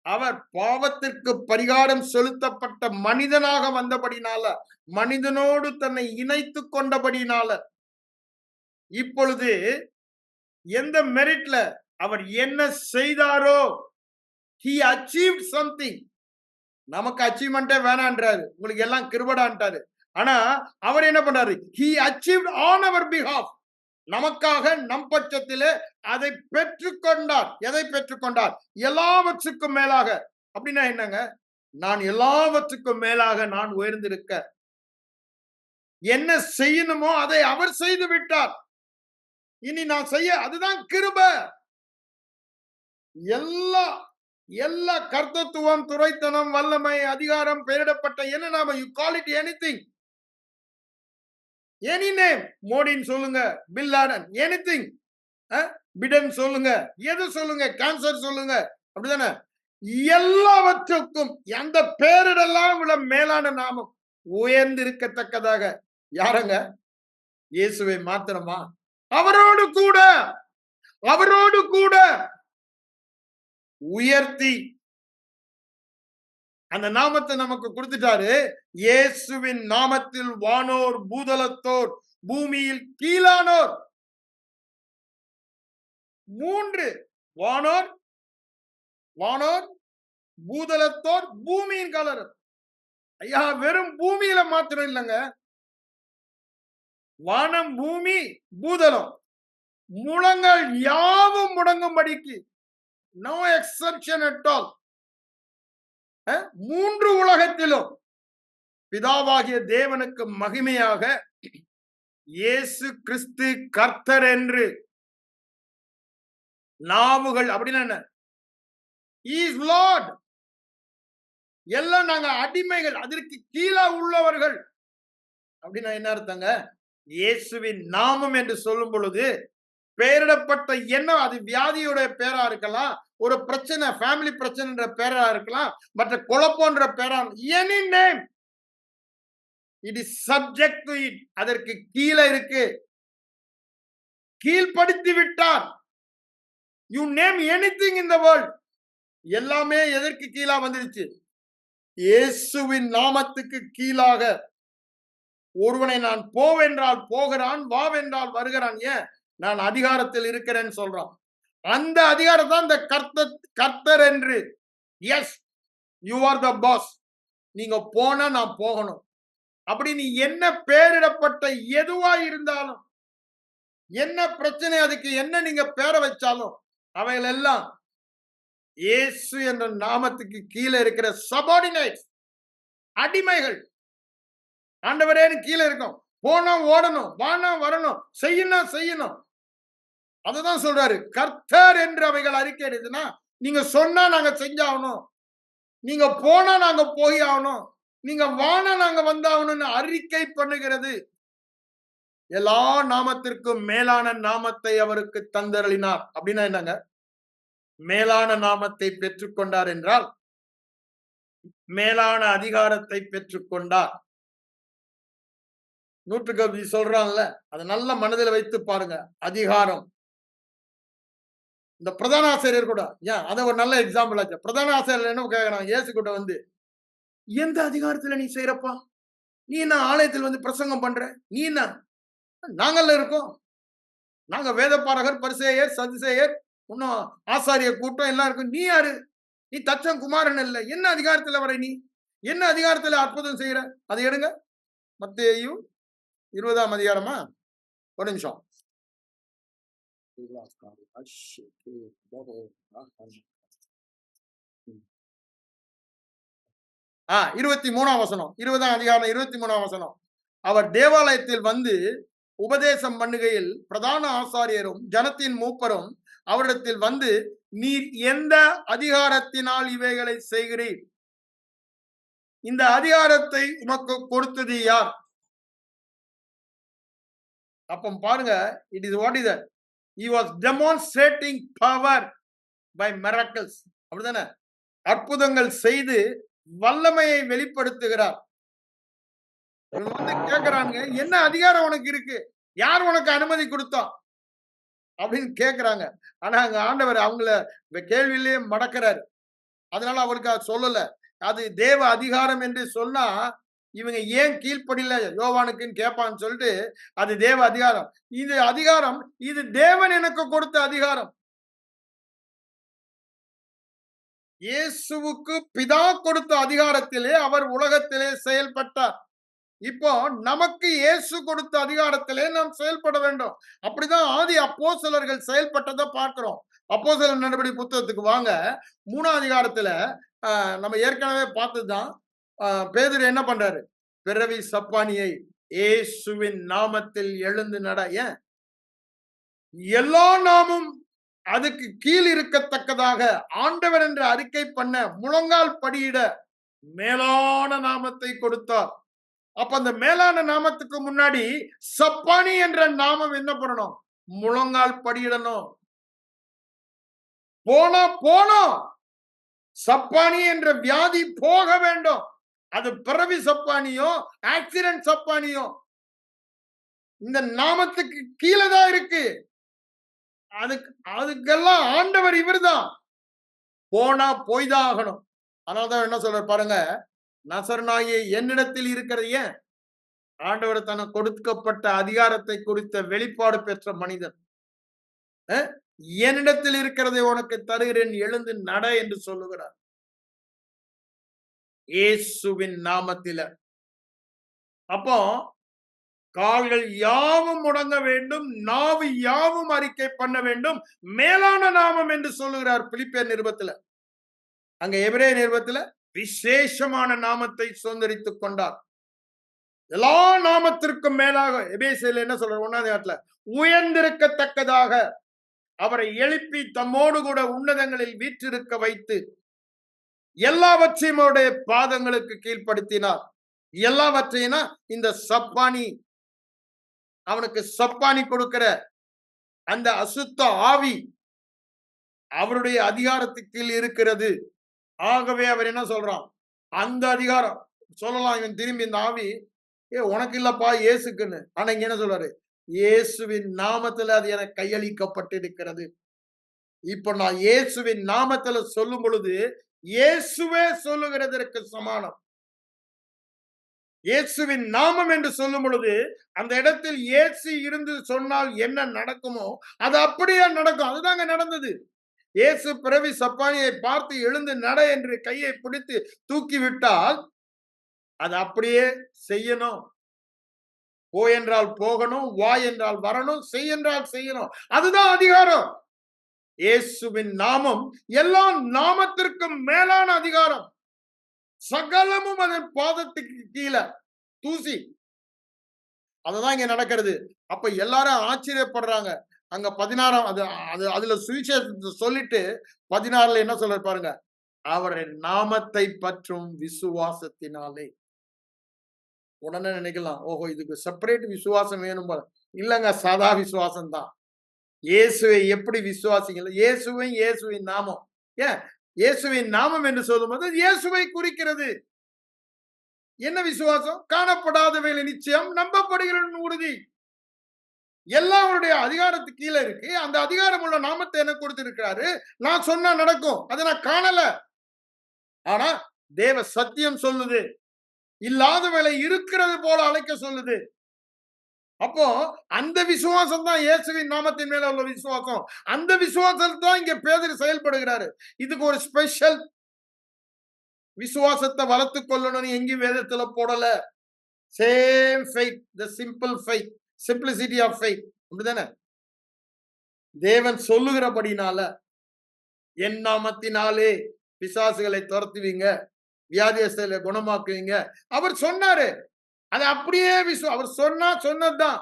அவர் பாவத்திற்கு பரிகாரம் செலுத்தப்பட்ட மனிதனாக வந்தபடினால, மனிதனோடு தன்னை இணைத்து கொண்டபடினால, இப்பொழுது எந்த மெரிட்ல அவர் என்ன செய்தாரோ, he achieved something. நமக்கு அச்சீவ்மெண்டே வேணான்றாரு, உங்களுக்கு எல்லாம் கிருபடான்ட்டாரு. ஆனா அவர் என்ன பண்றாரு? he achieved on our behalf. நமக்காக நம் பட்சத்திலே அதை பெற்றுக்கொண்டார். எதை பெற்றுக்கொண்டார்? எல்லாவற்றுக்கும் மேலாக. அப்படின்னா என்னங்க? நான் எல்லாவற்றுக்கும் மேலாக நான் உயர்ந்திருக்க என்ன செய்யணுமோ அதை அவர் செய்து விட்டார். இனி நான் செய்ய, அதுதான் கிருபை. எல்லா கர்த்தத்துவம், துரைத்தனம், வல்லமை, அதிகாரம் பெயரிடப்பட்ட என்ன நாம, you call it anything, any name. மோடின்னு சொல்லுங்க, பில் லாடன், எனிதிங், பிடன் சொல்லுங்க, எது சொல்லுங்க, கேன்சர் சொல்லுங்க, அப்படிதானே? எல்லாவற்றுக்கும் அந்த பேரிடெல்லாம் உள்ள மேலான நாமம் உயர்ந்திருக்கத்தக்கதாக யாரங்க? இயேசுவை மாத்திரமா? அவரோடு கூட உயர்த்தி அந்த நாமத்தை நமக்கு கொடுத்துட்டாரு. இயேசுவின் நாமத்தில் வானோர் பூதலத்தோர் பூமியில் கீழானோர். 3 வானோர் பூதலத்தோர் பூமியின் கலர். ஐயா, வெறும் பூமியில மாத்திரம் இல்லைங்க, வானம் பூமி பூதலம் முழங்கள் யாவும் முடங்கும்படிக்கு, நோ எக்ஸெப்ஷன் அட் ஆல். 3 உலகத்திலும் பிதாவாகிய தேவனுக்கு மகிமையாக இயேசு கிறிஸ்து கர்த்தர் என்று நாவுகள். அப்படின்னா என்ன? Is Lord. எல்லாம் நாங்க அடிமைகள், அதற்கு கீழே உள்ளவர்கள். அப்படின்னா என்ன அர்த்தங்க? இயேசுவின் நாமம் என்று சொல்லும் பொழுது பெயரிடப்பட்ட என்ன, அது வியாதியுடைய பேரா இருக்கலாம், ஒரு பிரச்சனை, ஃபேமிலி பிரச்சனை பேரா இருக்கலாம், மற்ற குழப்பம்ன்ற பேரா, any name, it is subject to it. அதற்கு கீழே இருக்கு. கீழ்படுத்தி விட்டார். You name anything in the world, எல்லாமே எதற்கு கீழா வந்துருச்சு? இயேசுவின் நாமத்துக்கு கீழாக. ஒருவனை நான் போவென்றால் போகிறான், வாவென்றால் வருகிறான். ஏன்? நான் அதிகாரத்தில் இருக்கிறேன்னு சொல்றான். அந்த அதிகாரம் தான் இந்த கர்த்தர் என்று. Yes, you are the boss. நீங்க போனா நான் போகணும். அப்படி நீ என்ன பேரிடப்பட்ட எதுவா இருந்தாலும், என்ன பிரச்சனை, அதுக்கு என்ன நீங்க பேரை வச்சாலும், அவைகள் எல்லாம் இயேசு என்ற நாமத்துக்கு கீழே இருக்கிற சபார்டினேட்ஸ், அடிமைகள். ஆண்டவரேன்னு கீழே இருக்கும். போனா ஓடணும், வானா வரணும், செய்யணும். அதுதான் சொல்றாரு, கர்த்தர் என்று அவைகள் அறிக்கையிடுதுன்னா, நீங்க சொன்னா நாங்க செஞ்சாகணும், நீங்க போனா நாங்க போய் ஆகணும், நீங்க வானா நாங்க வந்தாகணும்னு அறிக்கை பண்ணுகிறது. எல்லா நாமத்திற்கும் மேலான நாமத்தை அவருக்கு தந்தருளினார். அப்படின்னா என்னங்க? மேலான நாமத்தை பெற்றுக்கொண்டார் என்றால் மேலான அதிகாரத்தை பெற்றுக்கொண்டார். 100 சொல்றான்ல, அதை நல்ல மனதில் வைத்து பாருங்க. அதிகாரம். இந்த பிரதான ஆசிரியர் கூட, ஏன் அதை ஒரு நல்ல எக்ஸாம்பிள் ஆச்சு. பிரதான ஆசிரியர் என்ன கேட்கறான்? இயேசு கிட்ட வந்து, எந்த அதிகாரத்துல நீ செய்யறப்பா? நீ என்ன ஆலயத்தில் வந்து பிரசங்கம் பண்ற? நீ என்ன? நாங்கள்ல இருக்கோம். நாங்க வேதபாரகர், பரிசேயர், சதுசேயர், இன்னும் ஆசாரிய கூட்டம் எல்லாம் இருக்கும். நீ யாரு? நீ தச்சன் குமாரன் இல்ல. என்ன அதிகாரத்துல வர நீ? என்ன அதிகாரத்துல அற்புதம் செய்யற? அதை எடுங்க. மத்தேயு 20ஆம் அதிகாரமா? ஒரு நிமிஷம். 23ஆம் வசனம். 20ஆம் அதிகாரம் 23ஆம் வசனம். அவர் தேவாலயத்தில் வந்து உபதேசம் பண்ணுகையில் பிரதான ஆசாரியரும் ஜனத்தின் மூப்பரும் அவரிடத்தில் வந்து, நீர் எந்த அதிகாரத்தினால் இவைகளை செய்கிறீர்? இந்த அதிகாரத்தை உமக்கு கொடுத்தது யார்? அப்ப பாருங்க, it is what is that? He was demonstrating power by miracles. அப்படிதானே? அற்புதங்கள் செய்து வல்லமையை வெளிப்படுத்துகிறார். வந்து கேக்குறாங்க, என்ன அதிகாரம் உனக்கு இருக்கு? யார் உனக்கு அனுமதி கொடுத்தா? அப்படின்னு கேக்குறாங்க. ஆனா அங்க ஆண்டவர் அவங்கள கேள்வியிலேயே மடக்கிறாரு. அதனால அவருக்கு அது சொல்லல. அது தேவ அதிகாரம் என்று சொன்னா இவங்க ஏன் கீழ்ப்படியில யோவானுக்குன்னு கேட்பான்னு சொல்லிட்டு அது தேவ அதிகாரம். இது அதிகாரம், இது தேவன் எனக்கு கொடுத்த அதிகாரம். இயேசுவுக்கு பிதா கொடுத்த அதிகாரத்திலே அவர் உலகத்திலே செயல்பட்டார். இப்போ நமக்கு இயேசு கொடுத்த அதிகாரத்திலே நாம் செயல்பட வேண்டும். அப்படிதான் ஆதி அப்போஸ்தலர்கள் செயல்பட்டதை பார்க்கிறோம். அப்போஸ்தலர் நடபடி புத்தகத்துக்கு வாங்க. 3ஆம் அதிகாரத்துல நம்ம ஏற்கனவே பார்த்ததுதான். பேதுரு என்ன பண்றாரு? பிறவி சப்பானியை இயேசுவின் நாமத்தில் எழுந்து நட. ஏன்? எல்லா நாமும் அதுக்கு கீழ் இருக்கத்தக்கதாக ஆண்டவர் என்று அறிக்கை பண்ண முழங்கால் படியிட மேலான நாமத்தை கொடுத்தார். அப்ப அந்த மேலான நாமத்துக்கு முன்னாடி சப்பானி என்ற நாமம் என்ன பண்ணணும்? முழங்கால் படியிடணும். போனோம் சப்பானி என்ற வியாதி போக வேண்டும். அது பிறவி சப்பானியோ ஆக்சிடென்ட் சப்பானியோ இந்த நாமத்துக்கு கீழே தான் இருக்கு. அதுக்கெல்லாம் ஆண்டவர் இவர்தான். போனா போய்தான் ஆகணும். அதனாலதான் என்ன சொல்ற பாருங்க, நசரனாகிய என்னிடத்தில் இருக்கிறது. ஏன்? ஆண்டவர் தனக்கு கொடுக்கப்பட்ட அதிகாரத்தை குறித்த வெளிப்பாடு பெற்ற மனிதன். என்னிடத்தில் இருக்கிறதை உனக்கு தருகிறேன், எழுந்து நட என்று சொல்லுகிறார். இயேசுவின் நாமத்தில. அப்போ கால்கள் யாவும் முடங்க வேண்டும், நாவு யாவும் அறிக்கை பண்ண வேண்டும், மேலான நாமம் என்று சொல்லுகிறார் பிலிப்பியர் நிருபத்துல. அங்க எபிரேய நிருபத்துல விசேஷமான நாமத்தை சுதந்திரித்துக் கொண்டார். எல்லா நாமத்திற்கும் மேலாக எபேசியர்ல என்ன சொல்ற 1ஆம் அதிகாரத்துல உயர்ந்திருக்கத்தக்கதாக அவரை எழுப்பி தம்மோடு கூட உன்னதங்களில் வீற்றிருக்க வைத்து எல்லாவற்றையும் அவருடைய பாதங்களுக்கு கீழ்ப்படுத்தினார். எல்லாவற்றையும் இந்த சப்பானி, அவனுக்கு சப்பானி கொடுக்கிற அந்த அசுத்த ஆவி அவருடைய அதிகாரத்துக்கு கீழ் இருக்கிறது. ஆகவே அவர் என்ன சொல்றான்? அந்த அதிகாரம் சொல்லலாம். இவன் திரும்பி இந்த ஆவி உனக்கு இல்லப்பா இயேசுக்குன்னு. ஆனா இங்க என்ன சொல்றாரு? இயேசுவின் நாமத்துல அது எனக்கு கையளிக்கப்பட்டிருக்கிறது. இப்ப நான் இயேசுவின் நாமத்துல சொல்லும் பொழுது இயேசுவே சொல்லுகிறதற்கு சமானம். இயேசுவின் நாமம் என்று சொல்லும் பொழுது அந்த இடத்தில் இயேசு இருந்து சொன்னால் என்ன நடக்குமோ அது அப்படியே நடக்கும். அதுதாங்க நடந்தது. இயேசு பிறவி சப்பானியை பார்த்து எழுந்து நட என்று கையை பிடித்து தூக்கி விட்டால் அது அப்படியே செய்யணும். போ என்றால் போகணும், வா என்றால் வரணும், செய் என்றால் செய்யணும். அதுதான் அதிகாரம். இயேசுவின் நாமம் எல்லா நாமத்திற்கும் மேலான அதிகாரம். சகலமும் அதன் பாதத்துக்கு கீழே தூசி. அதுதான் இங்க நடக்கிறது. அப்ப எல்லாரும் ஆச்சரியப்படுறாங்க. அங்க 16ஆம் அதுல சுவிசேஷத்தை சொல்லிட்டு 16ல என்ன சொல்ற பாருங்க, அவருடைய நாமத்தை பற்றும் விசுவாசத்தினாலே. உடனே நினைக்கலாம், ஓஹோ இதுக்கு செப்பரேட் விசுவாசம் வேணும் போல. இல்லங்க, சாதா விசுவாசம் தான். இயேசுவை எப்படி விசுவாசிகள்? இயேசுவின் நாமம். ஏன் இயேசுவின் நாமம் என்று சொல்லும்போது இயேசுவை குறிக்கிறது. என்ன விசுவாசம்? காணப்படாதவைகளை நிச்சயம், நம்பப்படுகிற உறுதி. எல்லாம் அவருடைய அதிகாரத்துக்கு கீழே இருக்கு. அந்த அதிகாரம் உள்ள நாமத்தை எனக்கு கொடுத்திருக்கிறாரு. நான் சொன்னா நடக்கும். அதை நான் காணல. ஆனா தேவ சத்தியம் சொல்லுது. இல்லாதவளை இருக்கிறது போல அழைக்க சொல்லுது. அப்போ அந்த விசுவாசம் தான் இயேசுவின் நாமத்தின் மேல உள்ள விசுவாசம். அந்த விசுவாசம் தான் இங்க பேதுரு செயல்படுகிறாரு. இதுக்கு ஒரு ஸ்பெஷல் விசுவாசத்தை வளர்த்துக் கொள்ளணும்னு எங்கேயும் வேதத்துல போடல. Same faith, the simple faith, simplicity of faith. அப்படிதானே? தேவன் சொல்லுகிறபடினால என் நாமத்தினாலே பிசாசுகளை துரத்துவீங்க, வியாதியஸ்தரை குணமாக்குவீங்க. அவர் சொன்னாரு. அது அப்படியே அவர் சொன்னதுதான்.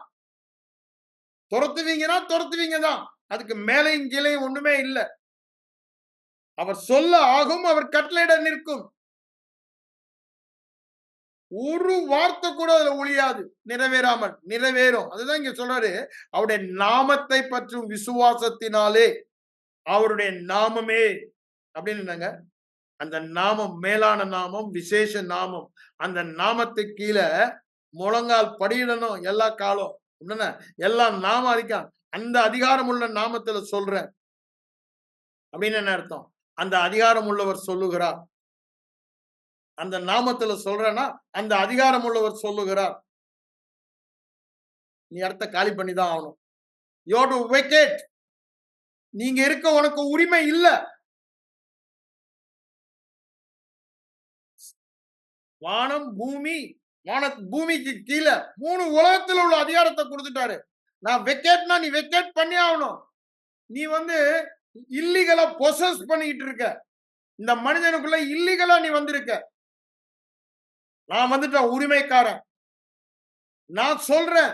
துரத்துவீங்கன்னா துரத்துவீங்க தான். அதுக்கு மேலையும் கீழையும் ஒண்ணுமே இல்ல. அவர் சொல்ல ஆகும், அவர் கட்டளையிட நிற்கும். ஒரு வார்த்தை கூட அதுல ஒழியாது, நிறைவேறாமல் நிறைவேறும். அதுதான் இங்க சொல்றாரு. அவருடைய நாமத்தை பற்றும் விசுவாசத்தினாலே, அவருடைய நாமமே அப்படின்னு அந்த நாமம் மேலான நாமம், விசேஷ நாமம். அந்த நாமத்துக்கு கீழே முழங்கால் படியிடணும் எல்லா காலம். எல்லாம் நாம அறிக்கா அந்த அதிகாரம் உள்ள நாமத்துல சொல்றேன் அப்படின்னு என்ன அர்த்தம்? அந்த அதிகாரம் உள்ளவர் சொல்லுகிறார். அந்த நாமத்துல சொல்றேன்னா அந்த அதிகாரம் உள்ளவர் சொல்லுகிறார். நீ இடத்த காலி பண்ணி தான் ஆகணும். You have to vacate. நீங்க இருக்க உனக்கு உரிமை இல்ல. வானம் பூமி, பூமிக்கு கீழே 3 உலகத்தில் உள்ள அதிகாரத்தை கொடுத்துட்டாரு. நான் வெக்கேட்னா நீ வெக்கேட் பண்ணி ஆகணும். நீ இல்லீகலா பொசஸ் பண்ணிட்டு இருக்க. இந்த மனிதனுக்குள்ள இல்லீகலா நீ வந்திருக்க. நான் வந்துட்டேன் உரிமைக்காரன். நான் சொல்றேன்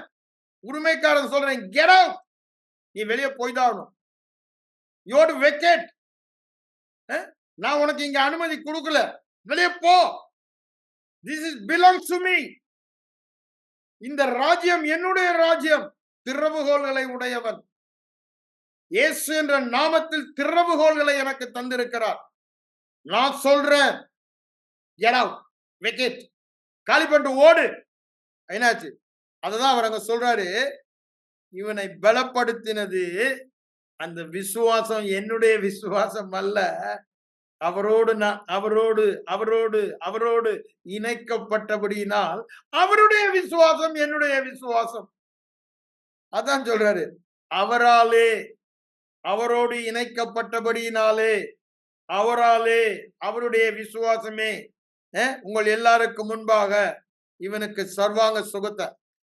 உரிமைக்காரன் சொல்றேன், கெட் அவுட். நீ வெளியே போய்தான் ஆகணும். You have to vacate. நான் உனக்கு இங்க அனுமதி கொடுக்கல, வெளியே போ. This is belongs to me. இந்த ராஜ்யம் என்னுடைய ராஜ்யம். திறவுகோல்களை உடையவன் இயேசு என்ற நாமத்தில் திறவுகோல்களை எனக்கு தந்திருக்கிறார். நான் சொல்றேன், get out, vacate, காலி பண்ணிட்டு ஓடு. என்னாச்சு? அததான் அவர் அங்க சொல்றாரு. இவனை பலப்படுத்தினது அந்த விசுவாசம் என்னுடைய விசுவாசம் அல்ல, அவரோடு அவரோடு இணைக்கப்பட்டபடியினால் அவருடைய விசுவாசம் என்னுடைய விசுவாசம். அதான் சொல்றாரு. அவராலே, அவரோடு இணைக்கப்பட்டபடியினாலே, அவராலே, அவருடைய விசுவாசமே உங்கள் எல்லாருக்கும் முன்பாக இவனுக்கு சர்வாங்க சுகத்தை.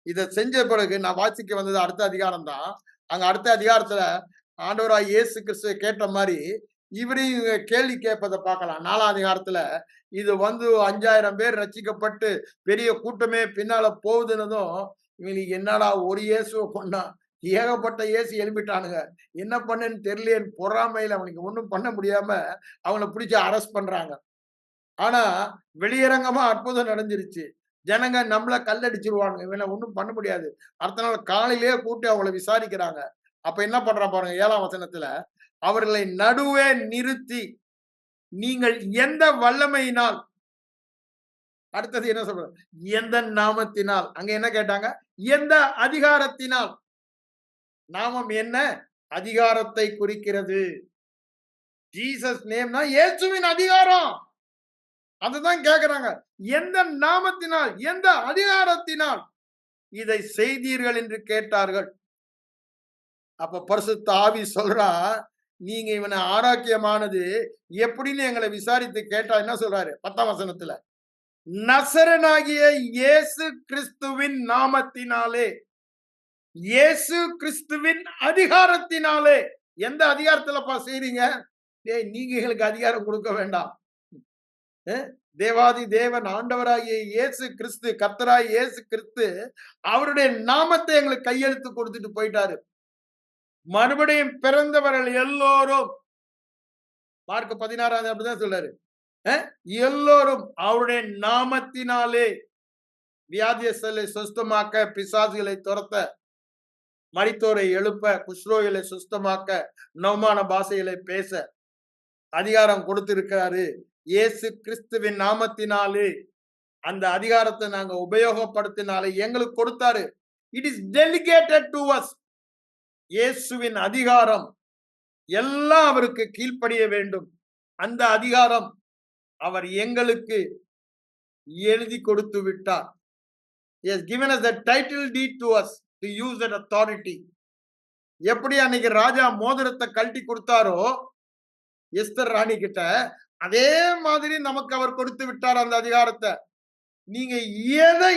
இதை செஞ்ச பிறகு நான் வாசிக்க வந்தது அடுத்த அதிகாரம் தான். அங்க அடுத்த அதிகாரத்துல ஆண்டவராய் இயேசு கிறிஸ்து கேட்ட மாதிரி இவரையும் கேள்வி கேட்பதை பார்க்கலாம். 4ஆம் அதிகாரத்துல இது 5000 பேர் ரட்சிக்கப்பட்டு பெரிய கூட்டமே பின்னால போகுதுன்னதும் இவனுக்கு என்னடா ஒரு இயேசுவை கொண்டா, ஏகப்பட்ட இயேசு எழுப்பிட்டானுங்க, என்ன பண்ணுன்னு தெரியலேன்னு பொறாமையில அவனுக்கு ஒன்றும் பண்ண முடியாம அவனை பிடிச்சி அரெஸ்ட் பண்றாங்க. ஆனா வெளியரங்கமா அற்புதம் நடந்துருச்சு. ஜனங்க நம்மள கல்லடிச்சிருவானுங்க, இவனை ஒன்றும் பண்ண முடியாது. அடுத்த நாள் காலையிலேயே கூட்டி அவங்கள விசாரிக்கிறாங்க. அப்ப என்ன பண்றான் பாருங்க, 7ஆம் வசனத்துல, அவர்களை நடுவே நிறுத்தி நீங்கள் எந்த வல்லமையினால், அடுத்தது என்ன சொல்ற, எந்த நாமத்தினால், அங்க என்ன கேட்டாங்க, எந்த அதிகாரத்தினால். நாமம் என்ன? அதிகாரத்தை குறிக்கிறது. ஜீசஸ் நேம்னா இயேசுவின் அதிகாரம். அதுதான் கேக்குறாங்க. எந்த நாமத்தினால், எந்த அதிகாரத்தினால் இதை செய்தீர்கள் என்று கேட்டார்கள். அப்ப பரிசுத்த ஆவி சொல்றா, நீங்க இவனை ஆரோக்கியமானது எப்படின்னு எங்களை விசாரித்து கேட்டா என்ன சொல்றாரு 10ஆம் வசனத்துல, நசரனாகிய இயேசு கிறிஸ்துவின் நாமத்தினாலே, இயேசு கிறிஸ்துவின் அதிகாரத்தினாலே. எந்த அதிகாரத்துலப்பா செய்றீங்க? நீங்க எங்களுக்கு அதிகாரம் கொடுக்க வேண்டாம். தேவாதி தேவன் ஆண்டவராகிய இயேசு கிறிஸ்து, கர்த்தராகிய இயேசு கிறிஸ்து அவருடைய நாமத்தை எங்களுக்கு கையெழுத்து கொடுத்துட்டு போயிட்டாரு. மறுபடியும் பிறந்தவர்கள் எல்லோரும், மார்க் 16 அப்படிதான் சொல்றாரு, எல்லோரும் அவருடைய நாமத்தினாலே வியாதியஸ்தரை சுஸ்தமாக்க, பிசாசுகளை துரத்த, மரித்தோரை எழுப்ப, குஷ்ரோகளை சுஸ்தமாக்க, நவமான பாஷைகளை பேச அதிகாரம் கொடுத்திருக்கிறாரு. இயேசு கிறிஸ்துவின் நாமத்தினாலே அந்த அதிகாரத்தை நாங்க உபயோகப்படுத்தினாலே எங்களுக்கு கொடுத்தாரு. It is delegated to us. இயேசுவின் அதிகாரம் எல்லாம் அவருக்கு கீழ்ப்படிய வேண்டும். அந்த அதிகாரம் அவர் எங்களுக்கு எழுதி கொடுத்து விட்டார். He has given us the title deed to us to use that authority. எப்படி அன்னைக்கு ராஜா மோதிரத்தை கழட்டி கொடுத்தாரோ எஸ்தர் ராணி கிட்ட, அதே மாதிரி நமக்கு அவர் கொடுத்து விட்டார் அந்த அதிகாரத்தை. நீங்க எதை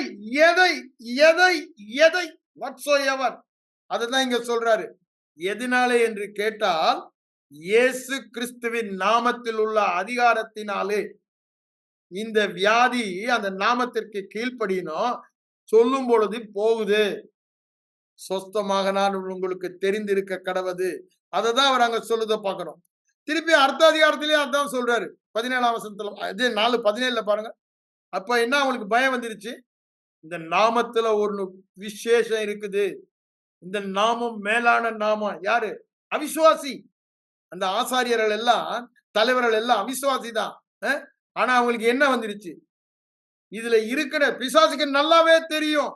எதை எதை எதை whatsoever, அதுதான் இங்க சொல்றாரு. எதனாலே என்று கேட்டால், இயேசு கிறிஸ்துவின் நாமத்தில் உள்ள அதிகாரத்தினாலே இந்த வியாதி அந்த நாமத்திற்கு கீழ்ப்படியணும். சொல்லும் பொழுது போகுது, சொஸ்தமாக நான் உங்களுக்கு தெரிந்திருக்க கடவுது. அததான் அவர் அங்க சொல்லுத பாக்கணும். திருப்பி அடுத்த அதிகாரத்திலேயே அதான் சொல்றாரு. 17ஆம் வசனத்துல, இது 4:17 பாருங்க. அப்ப என்ன அவங்களுக்கு பயம் வந்துருச்சு? இந்த நாமத்துல ஒரு விசேஷம் இருக்குது. இந்த நாமம் மேலான நாமம். யாரு? அவிசுவாசி. அந்த ஆசாரியர்கள் எல்லாம், தலைவர்கள் எல்லாம் அவிசுவாசி தான். ஆனா அவங்களுக்கு என்ன வந்துருச்சு? இதுல இருக்கிற பிசாசுக்கு நல்லாவே தெரியும்.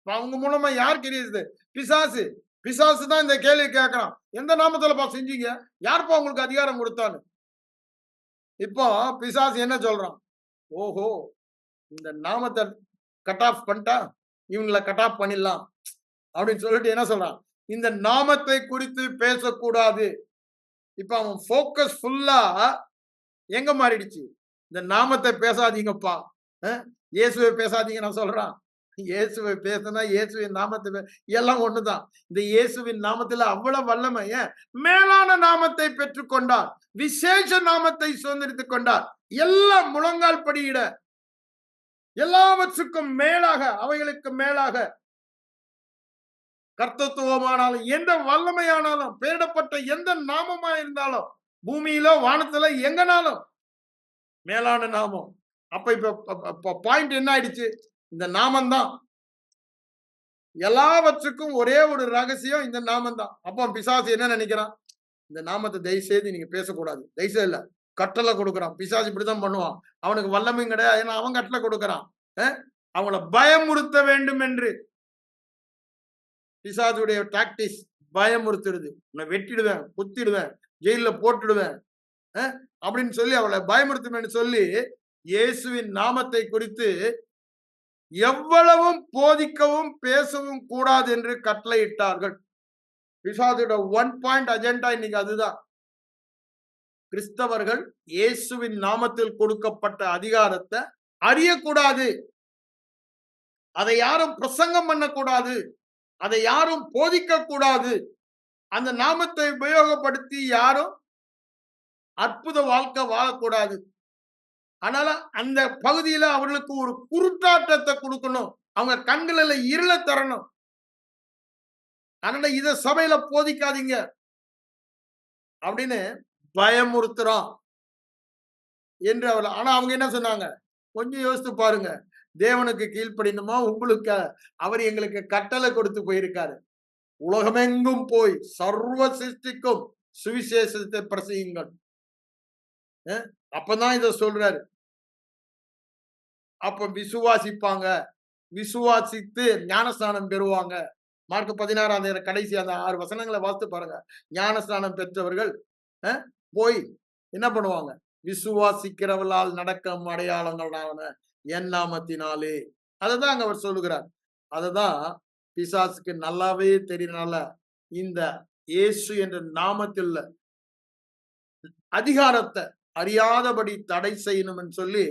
அவங்க மூலமா யார் தெரியுது? பிசாசு. பிசாசு தான் இந்த கேள்வி கேட்கறான். எந்த நாமத்துலப்பா செஞ்சீங்க? யாருப்பா உங்களுக்கு அதிகாரம் கொடுத்தான்னு? இப்போ பிசாசு என்ன சொல்றான்? ஓஹோ, இந்த நாமத்தை கட் ஆஃப் பண்ணிட்டா இவங்களை கட் ஆஃப் பண்ணிடலாம் அப்படின்னு சொல்லிட்டு என்ன சொல்றான்? இந்த நாமத்தை குறித்து பேசக்கூடாது. இப்ப அவன் போக்கஸ் ஃபுல்லா எங்க மாறிடுச்சு? இந்த நாமத்தை பேசாதீங்கப்பா, இயேசுவை பேசாதீங்க நான் சொல்றான். இயேசுவை பேசினா இயேசுவின் நாமத்தை எல்லாம் ஒண்ணுதான். இந்த இயேசுவின் நாமத்துல அவ்வளவு வல்லமை. மேலான நாமத்தை பெற்றுக்கொண்டார், விசேஷ நாமத்தை சுதந்திரித்துக் கொண்டார். எல்லாம் முழங்கால் படியிட, எல்லாவற்றுக்கும் மேலாக, அவைகளுக்கு மேலாக கர்த்தத்துவமானாலும் எந்த வல்லமையானாலும் பெயரிடப்பட்ட எந்த நாமமா இருந்தாலும் பூமியில வானத்துல எங்கனாலும் மேலான நாமம். அப்ப இப்ப பாயிண்ட் என்ன ஆயிடுச்சு? இந்த நாமம் தான். எல்லாவற்றுக்கும் ஒரே ஒரு ரகசியம் இந்த நாமம் தான். அப்போ பிசாசு என்ன நினைக்கிறான்? இந்த நாமத்தை தயவு செய்து நீங்க பேசக்கூடாது. தயவு இல்ல, கட்டளை கொடுக்குறான். பிசாசு இப்படிதான் பண்ணுவான். அவனுக்கு வல்லமையும் கிடையாது, ஏன்னா அவன் கட்டளை கொடுக்குறான். அவங்கள பயமுறுத்த வேண்டும் என்று. பிசாசுடைய டாக்டிஸ் பயமுறுத்துறது. உன்னை வெட்டிடுவேன், குத்திடுவேன், ஜெயில போட்டுடுவேன் அப்படின்னு சொல்லி அவளை பயமுறுத்துவேன் சொல்லி இயேசுவின் நாமத்தை குறித்து எவ்வளவும் போதிக்கவும் பேசவும் கூடாது என்று கட்டளையிட்டார்கள். பிசாசுடைய 1 பாயிண்ட் அஜெண்டா இன்னைக்கு அதுதான். கிறிஸ்தவர்கள் இயேசுவின் நாமத்தில் கொடுக்கப்பட்ட அதிகாரத்தை அறியக்கூடாது. அதை யாரும் பிரசங்கம் பண்ணக்கூடாது. அதை யாரும் போதிக்க கூடாது. அந்த நாமத்தை உபயோகப்படுத்தி யாரும் அற்புத வாழ்க்கை வாழக்கூடாது. அதனால அந்த பகுதியில அவர்களுக்கு ஒரு குருட்டாட்டத்தை கொடுக்கணும். அவங்க கண்களில் இருள தரணும். அதனால இத சபையில போதிக்காதீங்க அப்படின்னு பயமுறுத்துறோம் என்று அவர். ஆனா அவங்க என்ன சொன்னாங்க? கொஞ்சம் யோசித்து பாருங்க. தேவனுக்கு கீழ்ப்படினுமா? உங்களுக்கு அவர் எங்களுக்கு கட்டளை கொடுத்து போயிருக்காரு. உலகமெங்கும் போய் சர்வ சிருஷ்டிக்கும் சுவிசேஷத்தை பிரசங்கியுங்கள். அப்பதான் இத சொல்றாரு. அப்ப விசுவாசிப்பாங்க, விசுவாசித்து ஞானஸ்நானம் பெறுவாங்க. மார்க் 16 கடைசி அந்த 6 வசனங்களை வாசித்து பாருங்க. ஞானஸ்நானம் பெற்றவர்கள் போய் என்ன பண்ணுவாங்க? விசுவாசிக்கிறவர்களால் நடக்கும் அடையாளங்களான என் நாமத்தினாலே. அததான் அங்க அவர் சொல்லுகிறார். அததான் பிசாசுக்கு நல்லாவே தெரியனால இந்த இயேசு என்ற நாமத்தில் அதிகாரத்தை அறியாதபடி தடை செய்யணும்னு சொல்லி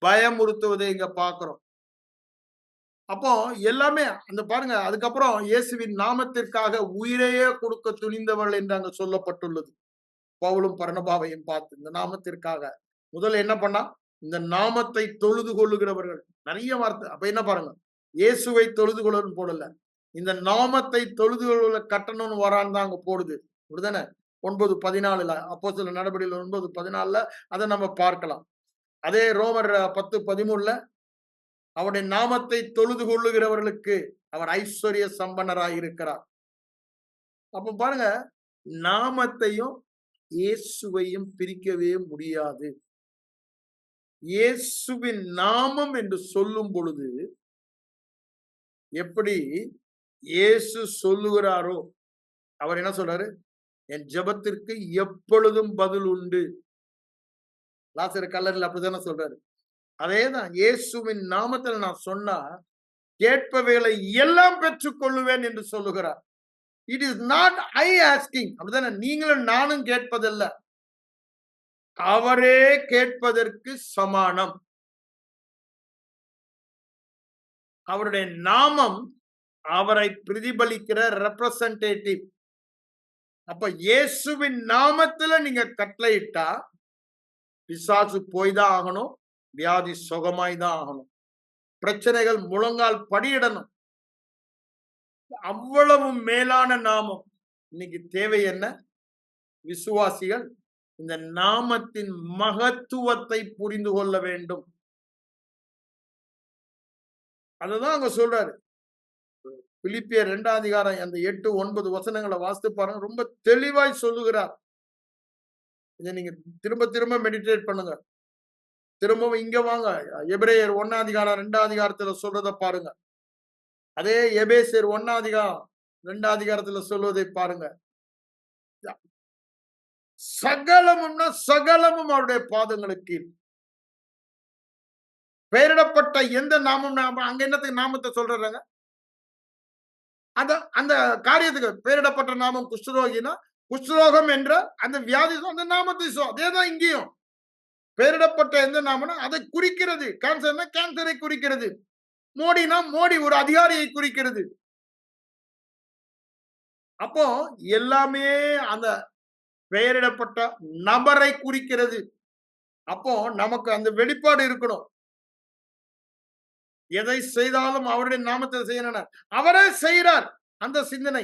பயமுறுத்துவதை இங்க பாக்குறோம். அப்போ எல்லாமே அந்த பாருங்க. அதுக்கப்புறம் இயேசுவின் நாமத்திற்காக உயிரையே கொடுக்க துணிந்தவர்கள் என்று அங்க சொல்லப்பட்டுள்ளது. பவுலும் பர்னபாவையும் பார்த்து இந்த நாமத்திற்காக முதல்ல என்ன பண்ணா? இந்த நாமத்தை தொழுது கொள்ளுகிறவர்கள். நிறைய வார்த்தை. அப்ப என்ன பாருங்க, இயேசுவை தொழுது கொள்ளு போடல, இந்த நாமத்தை தொழுது கொள்ள கட்டணும்னு வரான்னு தான் அங்க போடுது. அப்படிதானே? 9:14 அப்போஸ்தலர் நடபடிகள் 9:14 அதை நம்ம பார்க்கலாம். அதே ரோமர் 10:13 அவருடைய நாமத்தை தொழுது கொள்ளுகிறவர்களுக்கு அவர் ஐஸ்வர்ய சம்பன்னராய் இருக்கிறார். அப்ப பாருங்க, நாமத்தையும் இயேசுவையும் பிரிக்கவே முடியாது. இயேசுவின் நாமம் என்று சொல்லும் பொழுது எப்படி இயேசு சொல்லுகிறாரோ, அவர் என்ன சொல்றாரு? என் ஜெபத்திற்கு எப்பொழுதும் பதில் உண்டு. லாசரு கல்லறையில் அப்படித்தானே சொல்றாரு. அதேதான் இயேசுவின் நாமத்தில் நான் சொன்னா கேட்பவைகளை எல்லாம் பெற்றுக் கொள்ளுவேன் என்று சொல்லுகிறார். It is not I asking, அப்படிதானே? நீங்களும் நானும் கேட்பதல்ல, அவரே கேட்பதற்கு சமானம். அவருடைய நாமம் அவரை பிரதிபலிக்கிற ரெப்ரசன்டேட்டிவ். அப்ப இயேசுவின் நாமத்துல நீங்க கட்டளையிட்டா பிசாசு போய்தான் ஆகணும், வியாதி சுகமாய்தான் ஆகணும், பிரச்சனைகள் முழங்கால் படியிடணும். அவ்வளவு மேலான நாமம். இன்னைக்கு தேவை என்ன? விசுவாசிகள் இந்த நாமத்தின் மகத்துவத்தை புரிந்து கொள்ள வேண்டும். அதுதான் அங்க சொல்றாரு. பிலிப்பியர் 2ஆம் அதிகாரம் அந்த 8, 9 வசனங்களை வாசித்து பாருங்க. ரொம்ப தெளிவாய் சொல்லுகிறார். இதை நீங்க திரும்ப திரும்ப மெடிடேட் பண்ணுங்க. திரும்பவும் இங்க வாங்க, எபிரேயர் 1ஆம் அதிகாரம் 2ஆம் அதிகாரத்துல சொல்றத பாருங்க. அதே எபேசியர் 1ஆம் அதிகாரம் 2ஆம் அதிகாரத்துல சொல்வதை பாருங்க. சகலமும்னா சகலமும் அவருடைய பாதங்களுக்கு பெயரிடப்பட்ட எந்த நாமம், அங்க என்னத்துக்கு நாமத்தை சொல்றாங்க? அந்த காரியத்துக்கு பெயரிடப்பட்ட நாமம் குஷ்டரோகினா, குஷ்டரோகம் என்ற அந்த வியாதி அந்த நாமத்தை அதேதான் இங்கேயும் பெயரிடப்பட்ட எந்த நாமம்னா அதை குறிக்கிறது. கேன்சர்னா கேன்சரை குறிக்கிறது. மோடினா மோடி ஒரு அதிகாரியை குறிக்கிறது. அப்போ எல்லாமே அந்த பெயரிடப்பட்ட நபரை குறிக்கிறது. அப்போ நமக்கு அந்த வெளிப்பாடு இருக்கணும். எதை செய்தாலும் அவருடைய நாமத்தில் செய்யணும், அவரே செய்கிறார். அந்த சிந்தனை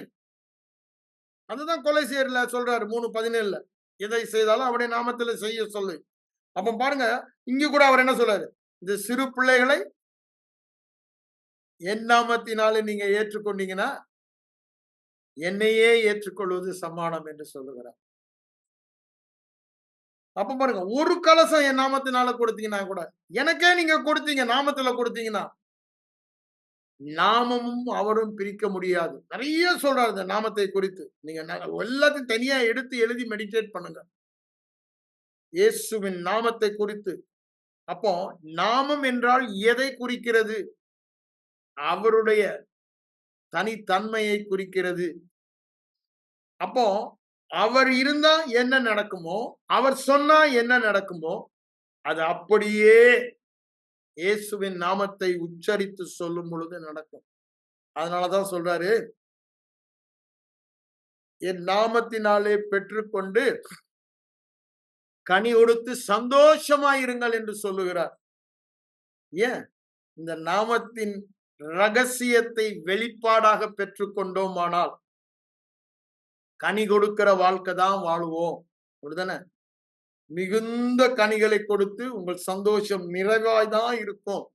அதுதான் கொலைசீர்ல சொல்றாரு 3:17. எதை செய்தாலும் அவருடைய நாமத்தில் செய்ய சொல்லு. அப்ப பாருங்க, இங்க கூட அவர் என்ன சொல்றாரு? இந்த சிறு பிள்ளைகளை என் நாமத்தினாலே நீங்க ஏற்றுக்கொண்டீங்கன்னா என்னையே ஏற்றுக்கொள்வது சமானம் என்று சொல்லுகிறார். அப்ப பாருங்க, ஒரு கலசம் என் நாமத்தினால கொடுத்தீங்கன்னா கூட, எனக்கே நீங்க கொடுத்தீங்க, நாமத்துல கொடுத்தீங்கன்னா நாமமும் அவரும் பிரிக்க முடியாது. நிறைய சொல்றாரு இந்த நாமத்தை குறித்து. நீங்க எல்லாத்தையும் தனியா எடுத்து எழுதி மெடிடேட் பண்ணுங்க இயேசுவின் நாமத்தை குறித்து. அப்போ நாமம் என்றால் எதை குறிக்கிறது? அவருடைய தனித்தன்மையை குறிக்கிறது. அப்போ அவர் இருந்தா என்ன நடக்குமோ, அவர் சொன்னா என்ன நடக்குமோ, அது அப்படியே இயேசுவின் நாமத்தை உச்சரித்து சொல்லும் பொழுது நடக்கும். அதனாலதான் சொல்றாரு, என் நாமத்தினாலே பெற்றுக்கொண்டு கனி கொடுத்து சந்தோஷமாயிருங்கள் என்று சொல்லுகிறார். ஏன்? இந்த நாமத்தின் ரகசியத்தை வெளிப்பாடாக பெற்றுக்கொண்டோமானால் கனி கொடுக்கிற வாழ்க்கை தான் வாழுவோம். அப்படிதானே? மிகுந்த கனிகளை கொடுத்து உங்கள் சந்தோஷம் நிறைவாய்தான் இருக்கும்.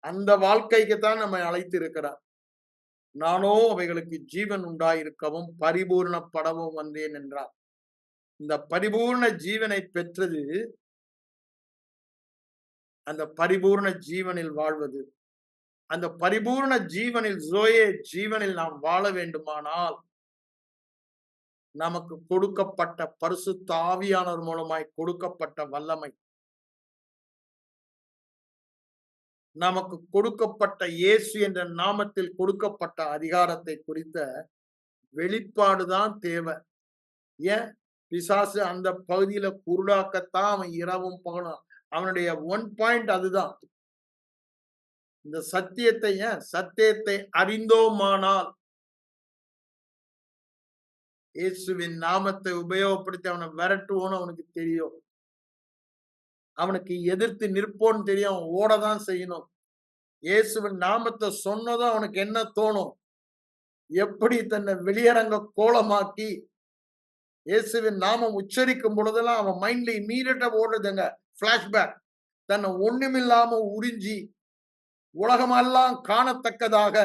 அந்த வாழ்க்கைக்கு தான் நம்மை அழைத்து இருக்கிறார். நானோ அவைகளுக்கு ஜீவன் உண்டாயிருக்கவும் பரிபூர்ணப்படவும் வந்தேன் என்றார். இந்த பரிபூர்ண ஜீவனை பெற்றது அந்த பரிபூர்ண ஜீவனில் வாழ்வது. அந்த பரிபூர்ண ஜீவனில் ஜோயே ஜீவனில் நாம் வாழ வேண்டுமானால் நமக்கு கொடுக்கப்பட்ட பரிசுத்த ஆவியானவர் மூலமாய் கொடுக்கப்பட்ட வல்லமை, நமக்கு கொடுக்கப்பட்ட இயேசு என்ற நாமத்தில் கொடுக்கப்பட்ட அதிகாரத்தை குறித்த வெளிப்பாடுதான் தேவை. ஏன்? பிசாசு அந்த பகுதியில குருடாக்கத்தான் அவன் இரவும் பகலும். அவனுடைய ஒன் பாயிண்ட் அதுதான். இந்த சத்தியத்தை அறிந்தோமானால் இயேசுவின் நாமத்தை உபயோகப்படுத்தி அவனை விரட்டுவோன்னு அவனுக்கு தெரியும். அவனுக்கு எதிர்த்து நிற்போன்னு தெரியும். அவன் ஓடதான் செய்யணும். இயேசுவின் நாமத்தை சொன்னதும் அவனுக்கு என்ன தோணும்? எப்படி தன்னை வெளியரங்க கோலமாக்கி இயேசுவின் நாமம் உச்சரிக்கும் பொழுதெல்லாம் அவன் மைண்ட்ல இம்மீடியட்டா ஓடுறதுங்க பிளாஷ்பேக். தன்னை ஒண்ணுமில்லாம உறிஞ்சி உலகமெல்லாம் காணத்தக்கதாக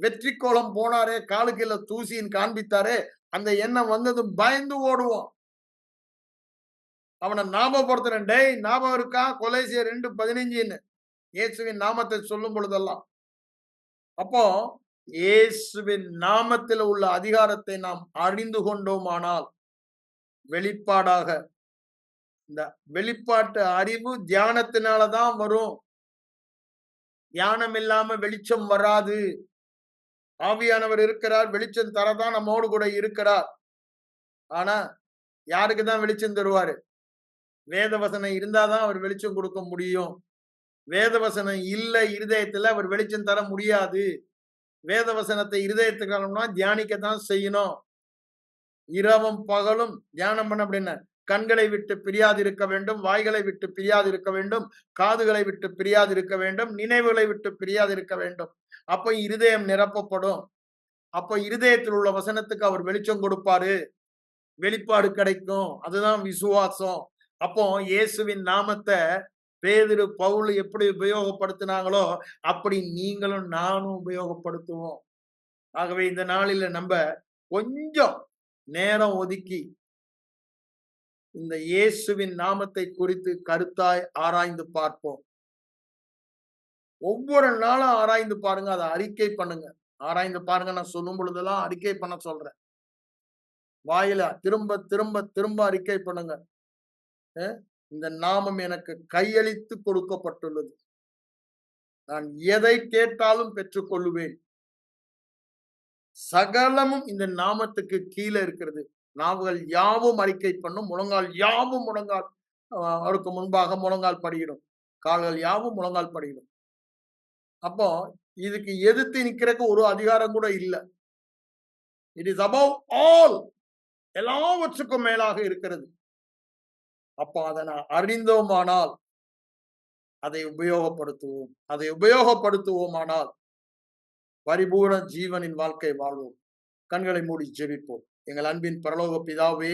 வெற்றி கோலம் போனாரே, காலுக்குள்ள தூசின்னு காண்பித்தாரே, அந்த எண்ணம் வந்ததும் பயந்து ஓடுவான். அவனை ஞாபகப்படுத்துறேன், டேய் ஞாபகம் இருக்கா கொலைசியர் 2:15 இயேசுவின் நாமத்தை சொல்லும் பொழுதெல்லாம். அப்போ இயேசுவின் நாமத்தில் உள்ள அதிகாரத்தை நாம் அறிந்து கொண்டோமானால் வெளிப்பாடாக இந்த வெளிப்பாட்டு அறிவு தியானத்தினாலதான் வரும். தியானம் இல்லாம வெளிச்சம் வராது. ஆவியானவர் இருக்கிறார், வெளிச்சம் தரதான் நம்மோடு கூட இருக்கிறார். ஆனா யாருக்குதான் வெளிச்சம் தருவாரு? வேதவசனம் இருந்தாதான் அவர் வெளிச்சம் கொடுக்க முடியும். வேதவசனம் இல்ல இருதயத்துல அவர் வெளிச்சம் தர முடியாது. வேதவசனத்தை இருதயத்துக்கு தியானிக்கத்தான் செய்யணும். இரவும் பகலும் தியானம் பண்ண அப்படின்னா கண்களை விட்டு பிரியாது இருக்க வேண்டும், வாய்களை விட்டு பிரியாது இருக்க வேண்டும், காதுகளை விட்டு பிரியாது இருக்க வேண்டும், நினைவுகளை விட்டு பிரியாது இருக்க வேண்டும். அப்ப இருதயம் நிரப்பப்படும். அப்ப இருதயத்தில் உள்ள வசனத்துக்கு அவர் வெளிச்சம் கொடுப்பாரு, வெளிப்பாடு கிடைக்கும். அதுதான் விசுவாசம். அப்போ இயேசுவின் நாமத்தை பேதுரு, பவுல் எப்படி உபயோகப்படுத்தினாங்களோ அப்படி நீங்களும் நானும் உபயோகப்படுத்துவோம். ஆகவே இந்த நாளில நம்ம கொஞ்சம் நேரம் ஒதுக்கி இந்த இயேசுவின் நாமத்தை குறித்து கருத்தாய் ஆராய்ந்து பார்ப்போம். ஒவ்வொரு நாளும் ஆராய்ந்து பாருங்க, அதை அறிக்கை பண்ணுங்க. ஆராய்ந்து பாருங்க நான் சொல்லும் பொழுதெல்லாம் அறிக்கை பண்ண சொல்றேன். வாயில திரும்ப திரும்ப திரும்ப அறிக்கை பண்ணுங்க. இந்த நாமம் எனக்கு கையளித்து கொடுக்கப்பட்டுள்ளது. நான் எதை கேட்டாலும் பெற்றுக் கொள்ளுவேன். சகலமும் இந்த நாமத்துக்கு கீழே இருக்கிறது. நாவுகள் யாவும் அறிக்கை பண்ணும், முழங்கால் யாவும் முழங்கால் அவருக்கு முன்பாக முழங்கால் படியிடும், கால்கள் யாவும் முழங்கால் படியிடும். அப்போ இதுக்கு எதிர்த்து நிக்கிறதுக்கு ஒரு அதிகாரம் கூட இல்லை. இட் இஸ் அபவ் ஆல், எல்லாவற்றுக்கும் மேலாக இருக்கிறது. அப்போ அதை நான் அறிந்தோமானால் அதை உபயோகப்படுத்துவோம். அதை உபயோகப்படுத்துவோமானால் பரிபூர்ண ஜீவனின் வாழ்க்கை வாழ்வோம். கண்களை மூடி ஜெபிப்போம். எங்கள் அன்பின் பரலோக பிதாவே,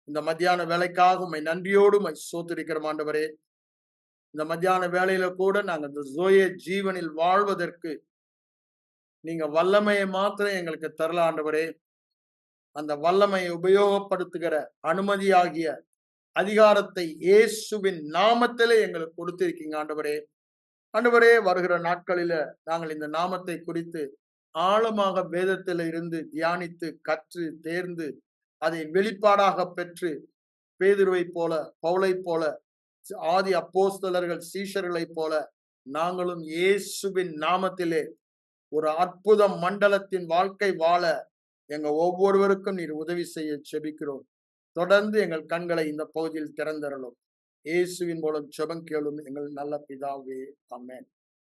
இந்த மத்தியான வேலைக்காக உம்மை நன்றியோடு சோத்திருக்கிறோம் ஆண்டவரே. இந்த மத்தியான வேலையில கூட நாங்கள் இந்த ஜோயே ஜீவனில் வாழ்வதற்கு நீங்க வல்லமையை மாத்திரம் எங்களுக்கு தரல ஆண்டவரே. அந்த வல்லமையை உபயோகப்படுத்துகிற அனுமதியாகிய அதிகாரத்தை இயேசுவின் நாமத்திலே எங்களுக்கு கொடுத்திருக்கீங்க ஆண்டவரே. ஆண்டவரே, வருகிற நாட்களில நாங்கள் இந்த நாமத்தை குறித்து ஆழமாக வேதத்தில் இருந்து தியானித்து கற்று தேர்ந்து அதை வெளிப்பாடாக பெற்று பேதுருவை போல, பவுலை போல, ஆதி அப்போஸ்தலர்கள் சீஷர்களை போல நாங்களும் இயேசுவின் நாமத்திலே ஒரு அற்புத மண்டலத்தின் வாழ்க்கை வாழ எங்க ஒவ்வொருவருக்கும் நீர் உதவி செய்ய செபிக்கிறோம். தொடர்ந்து எங்கள் கண்களை இந்த பகுதியில் திறந்தரலும். இயேசுவின் மூலம் ஜெபம் கேளும் எங்கள் நல்ல பிதாவே. ஆமென்.